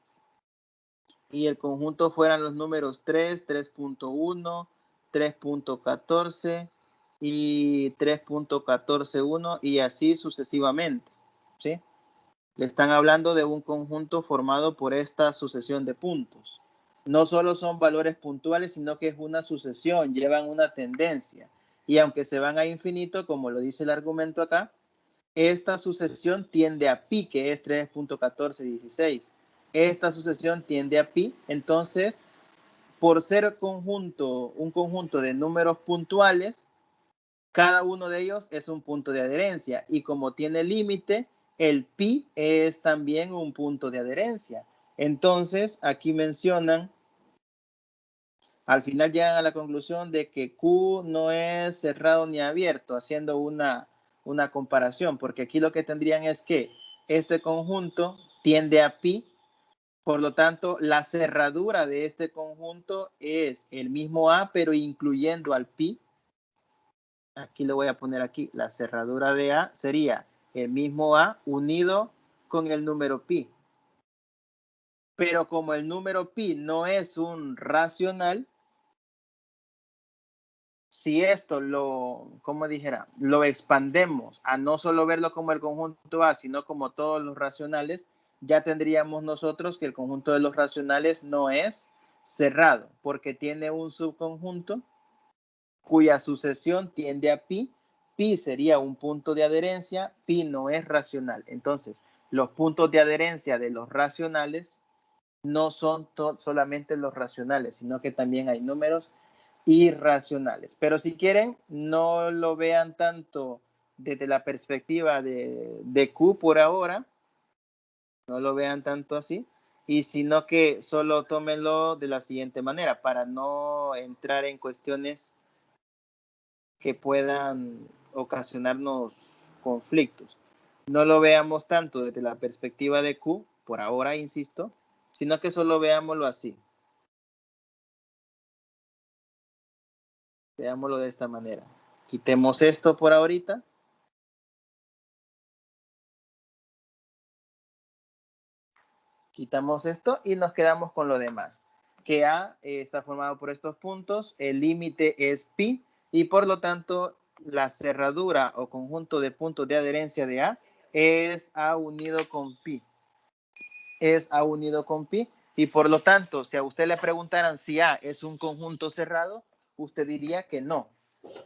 y el conjunto fueran los números 3, 3.1, 3.14 y 3.141 y así sucesivamente, ¿sí? Le están hablando de un conjunto formado por esta sucesión de puntos. No solo son valores puntuales, sino que es una sucesión, llevan una tendencia. Y aunque se van a infinito, como lo dice el argumento acá, esta sucesión tiende a pi, que es 3.1416. esta sucesión tiende a pi. Entonces, por ser un conjunto de números puntuales, cada uno de ellos es un punto de adherencia. Y como tiene límite, el pi es también un punto de adherencia. Entonces, aquí mencionan, al final llegan a la conclusión de que Q no es cerrado ni abierto, haciendo una comparación, porque aquí lo que tendrían es que este conjunto tiende a pi, por lo tanto, la cerradura de este conjunto es el mismo A, pero incluyendo al pi. Aquí lo voy a poner aquí, la cerradura de A sería el mismo A unido con el número pi. Pero como el número pi no es un racional, si esto como dijera, lo expandemos a no solo verlo como el conjunto A, sino como todos los racionales, ya tendríamos nosotros que el conjunto de los racionales no es cerrado, porque tiene un subconjunto cuya sucesión tiende a pi. Pi sería un punto de adherencia, pi no es racional. Entonces, los puntos de adherencia de los racionales no son solamente los racionales, sino que también hay números irracionales. Pero si quieren, no lo vean tanto desde la perspectiva de Q por ahora, no lo vean tanto así, y sino que solo tómenlo de la siguiente manera, para no entrar en cuestiones que puedan ocasionarnos conflictos. No lo veamos tanto desde la perspectiva de Q, por ahora, insisto, sino que solo veámoslo así. Veámoslo de esta manera. Quitemos esto por ahorita. Quitamos esto y nos quedamos con lo demás. Que A está formado por estos puntos, el límite es pi y por lo tanto la cerradura o conjunto de puntos de adherencia de A es A unido con pi. Es A unido con pi y por lo tanto, si a usted le preguntaran si A es un conjunto cerrado, usted diría que no,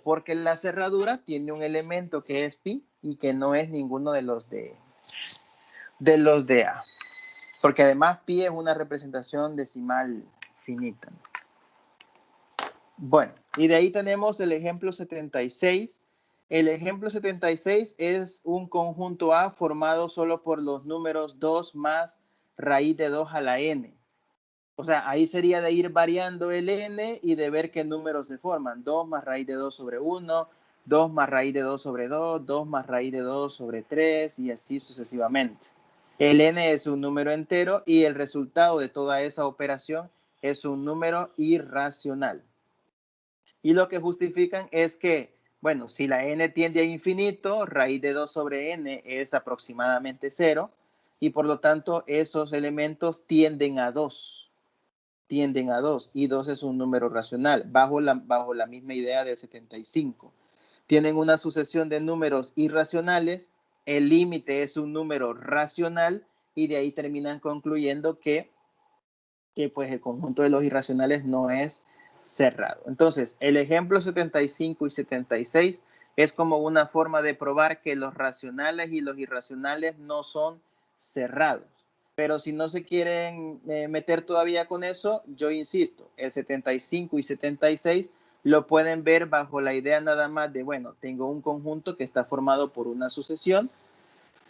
porque la cerradura tiene un elemento que es pi y que no es ninguno de los de A. Porque además pi es una representación decimal finita. Bueno, y de ahí tenemos el ejemplo 76. El ejemplo 76 es un conjunto A formado solo por los números 2 más raíz de 2 a la n. O sea, ahí sería de ir variando el n y de ver qué números se forman. 2 más raíz de 2 sobre 1, 2 más raíz de 2 sobre 2, 2 más raíz de 2 sobre 3 y así sucesivamente. El n es un número entero y el resultado de toda esa operación es un número irracional. Y lo que justifican es que, bueno, si la n tiende a infinito, raíz de 2 sobre n es aproximadamente 0 y por lo tanto esos elementos tienden a 2. Tienden a 2 y 2 es un número racional bajo la misma idea del 75. Tienen una sucesión de números irracionales, el límite es un número racional y de ahí terminan concluyendo que pues el conjunto de los irracionales no es cerrado. Entonces, el ejemplo 75 y 76 es como una forma de probar que los racionales y los irracionales no son cerrados. Pero si no se quieren meter todavía con eso, yo insisto, el 75 y 76 lo pueden ver bajo la idea nada más de, bueno, tengo un conjunto que está formado por una sucesión,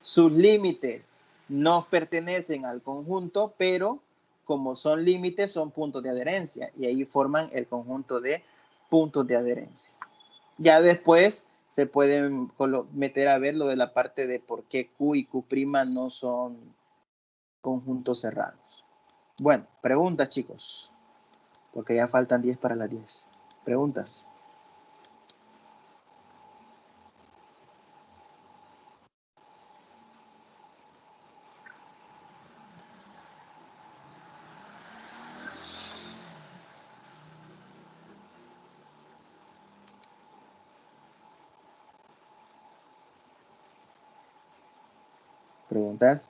sus límites no pertenecen al conjunto, pero como son límites, son puntos de adherencia y ahí forman el conjunto de puntos de adherencia. Ya después se pueden meter a ver lo de la parte de por qué Q y Q' no son conjuntos cerrados. Bueno, preguntas, chicos, porque ya faltan 10 para las 10. Preguntas. Preguntas.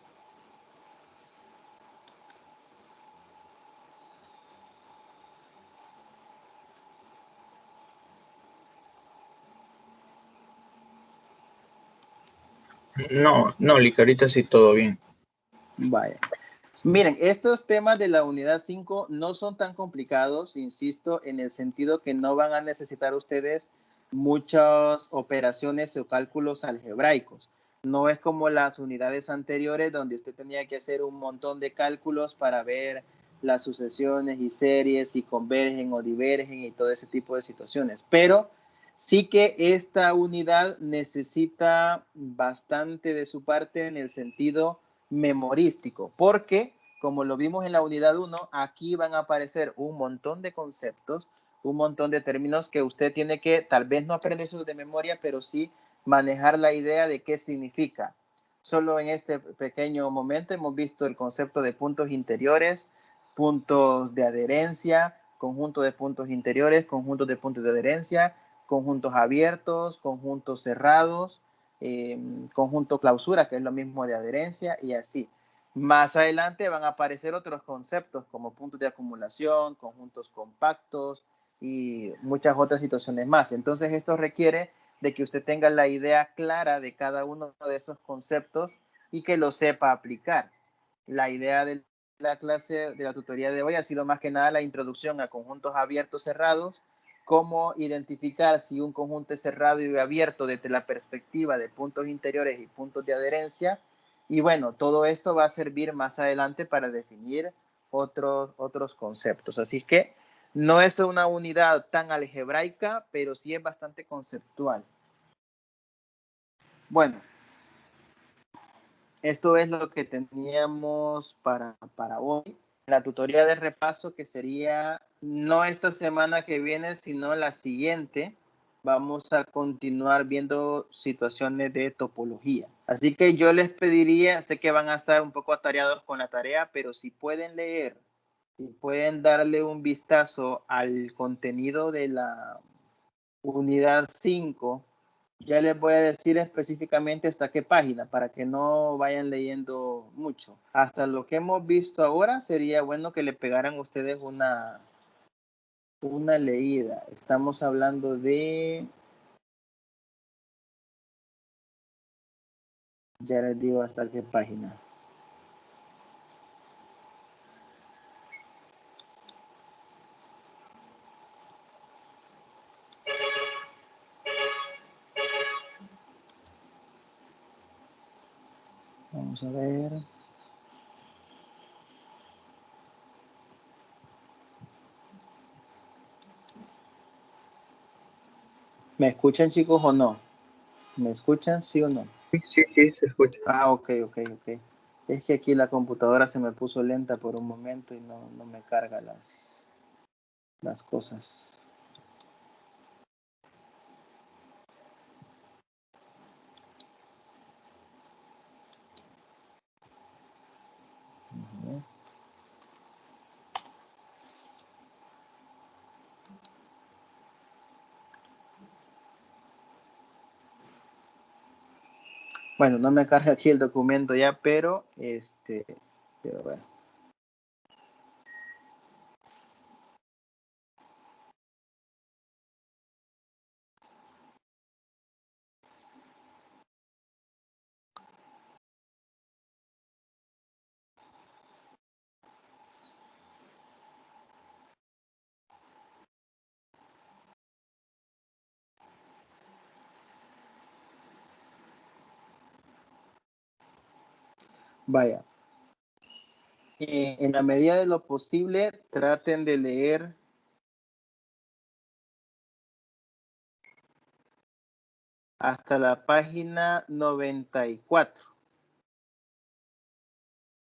No, Lick, ahorita sí todo bien. Vaya. Miren, estos temas de la unidad 5 no son tan complicados, insisto, en el sentido que no van a necesitar ustedes muchas operaciones o cálculos algebraicos. No es como las unidades anteriores donde usted tenía que hacer un montón de cálculos para ver las sucesiones y series, si convergen o divergen y todo ese tipo de situaciones. Pero sí que esta unidad necesita bastante de su parte en el sentido memorístico, porque como lo vimos en la unidad 1, aquí van a aparecer un montón de conceptos, un montón de términos que usted tiene que, tal vez no aprenderse de memoria, pero sí manejar la idea de qué significa. Solo en este pequeño momento hemos visto el concepto de puntos interiores, puntos de adherencia, conjunto de puntos interiores, conjuntos de puntos de adherencia, conjuntos abiertos, conjuntos cerrados, conjunto clausura, que es lo mismo de adherencia, y así. Más adelante van a aparecer otros conceptos como puntos de acumulación, conjuntos compactos y muchas otras situaciones más. Entonces esto requiere de que usted tenga la idea clara de cada uno de esos conceptos y que lo sepa aplicar. La idea de la clase de la tutoría de hoy ha sido más que nada la introducción a conjuntos abiertos cerrados, cómo identificar si un conjunto es cerrado y abierto desde la perspectiva de puntos interiores y puntos de adherencia. Y bueno, todo esto va a servir más adelante para definir otros conceptos. Así que no es una unidad tan algebraica, pero sí es bastante conceptual. Bueno, esto es lo que teníamos para hoy. La tutoría de repaso, que sería no esta semana que viene, sino la siguiente, vamos a continuar viendo situaciones de topología. Así que yo les pediría, sé que van a estar un poco atareados con la tarea, pero si pueden leer, si pueden darle un vistazo al contenido de la unidad 5, ya les voy a decir específicamente hasta qué página para que no vayan leyendo mucho. Hasta lo que hemos visto ahora sería bueno que le pegaran ustedes una leída. Estamos hablando de... Ya les digo hasta qué página. Vamos a ver. ¿Me escuchan, chicos, o no? ¿Me escuchan, sí o no? Sí, sí, se escucha. Ah, ok. Es que aquí la computadora se me puso lenta por un momento y no me carga las cosas. Bueno, no me carga aquí el documento ya, pero quiero ver. Vaya. En la medida de lo posible, traten de leer hasta la página 94.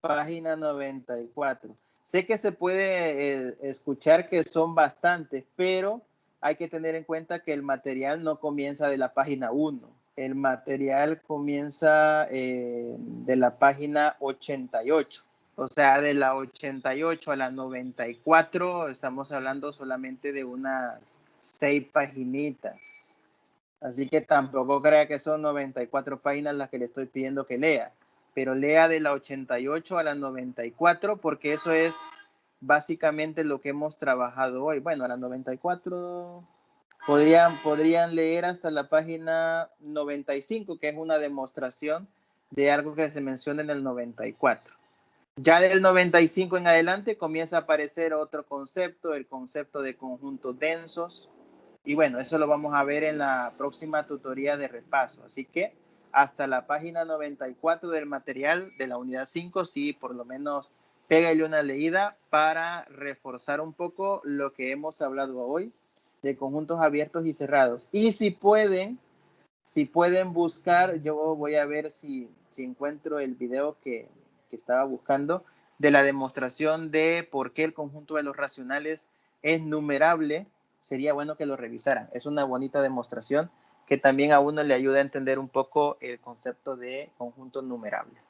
Página 94. Sé que se puede escuchar que son bastantes, pero hay que tener en cuenta que el material no comienza de la página 1. El material comienza de la página 88. O sea, de la 88 a la 94 estamos hablando solamente de unas 6 paginitas. Así que tampoco crea que son 94 páginas las que le estoy pidiendo que lea. Pero lea de la 88 a la 94 porque eso es básicamente lo que hemos trabajado hoy. Bueno, a la 94 podrían leer hasta la página 95, que es una demostración de algo que se menciona en el 94. Ya del 95 en adelante comienza a aparecer otro concepto, el concepto de conjuntos densos. Y bueno, eso lo vamos a ver en la próxima tutoría de repaso. Así que hasta la página 94 del material de la unidad 5, sí, por lo menos pégale una leída para reforzar un poco lo que hemos hablado hoy de conjuntos abiertos y cerrados. Y si pueden buscar, yo voy a ver si encuentro el video que estaba buscando de la demostración de por qué el conjunto de los racionales es numerable. Sería bueno que lo revisaran. Es una bonita demostración que también a uno le ayuda a entender un poco el concepto de conjunto numerable.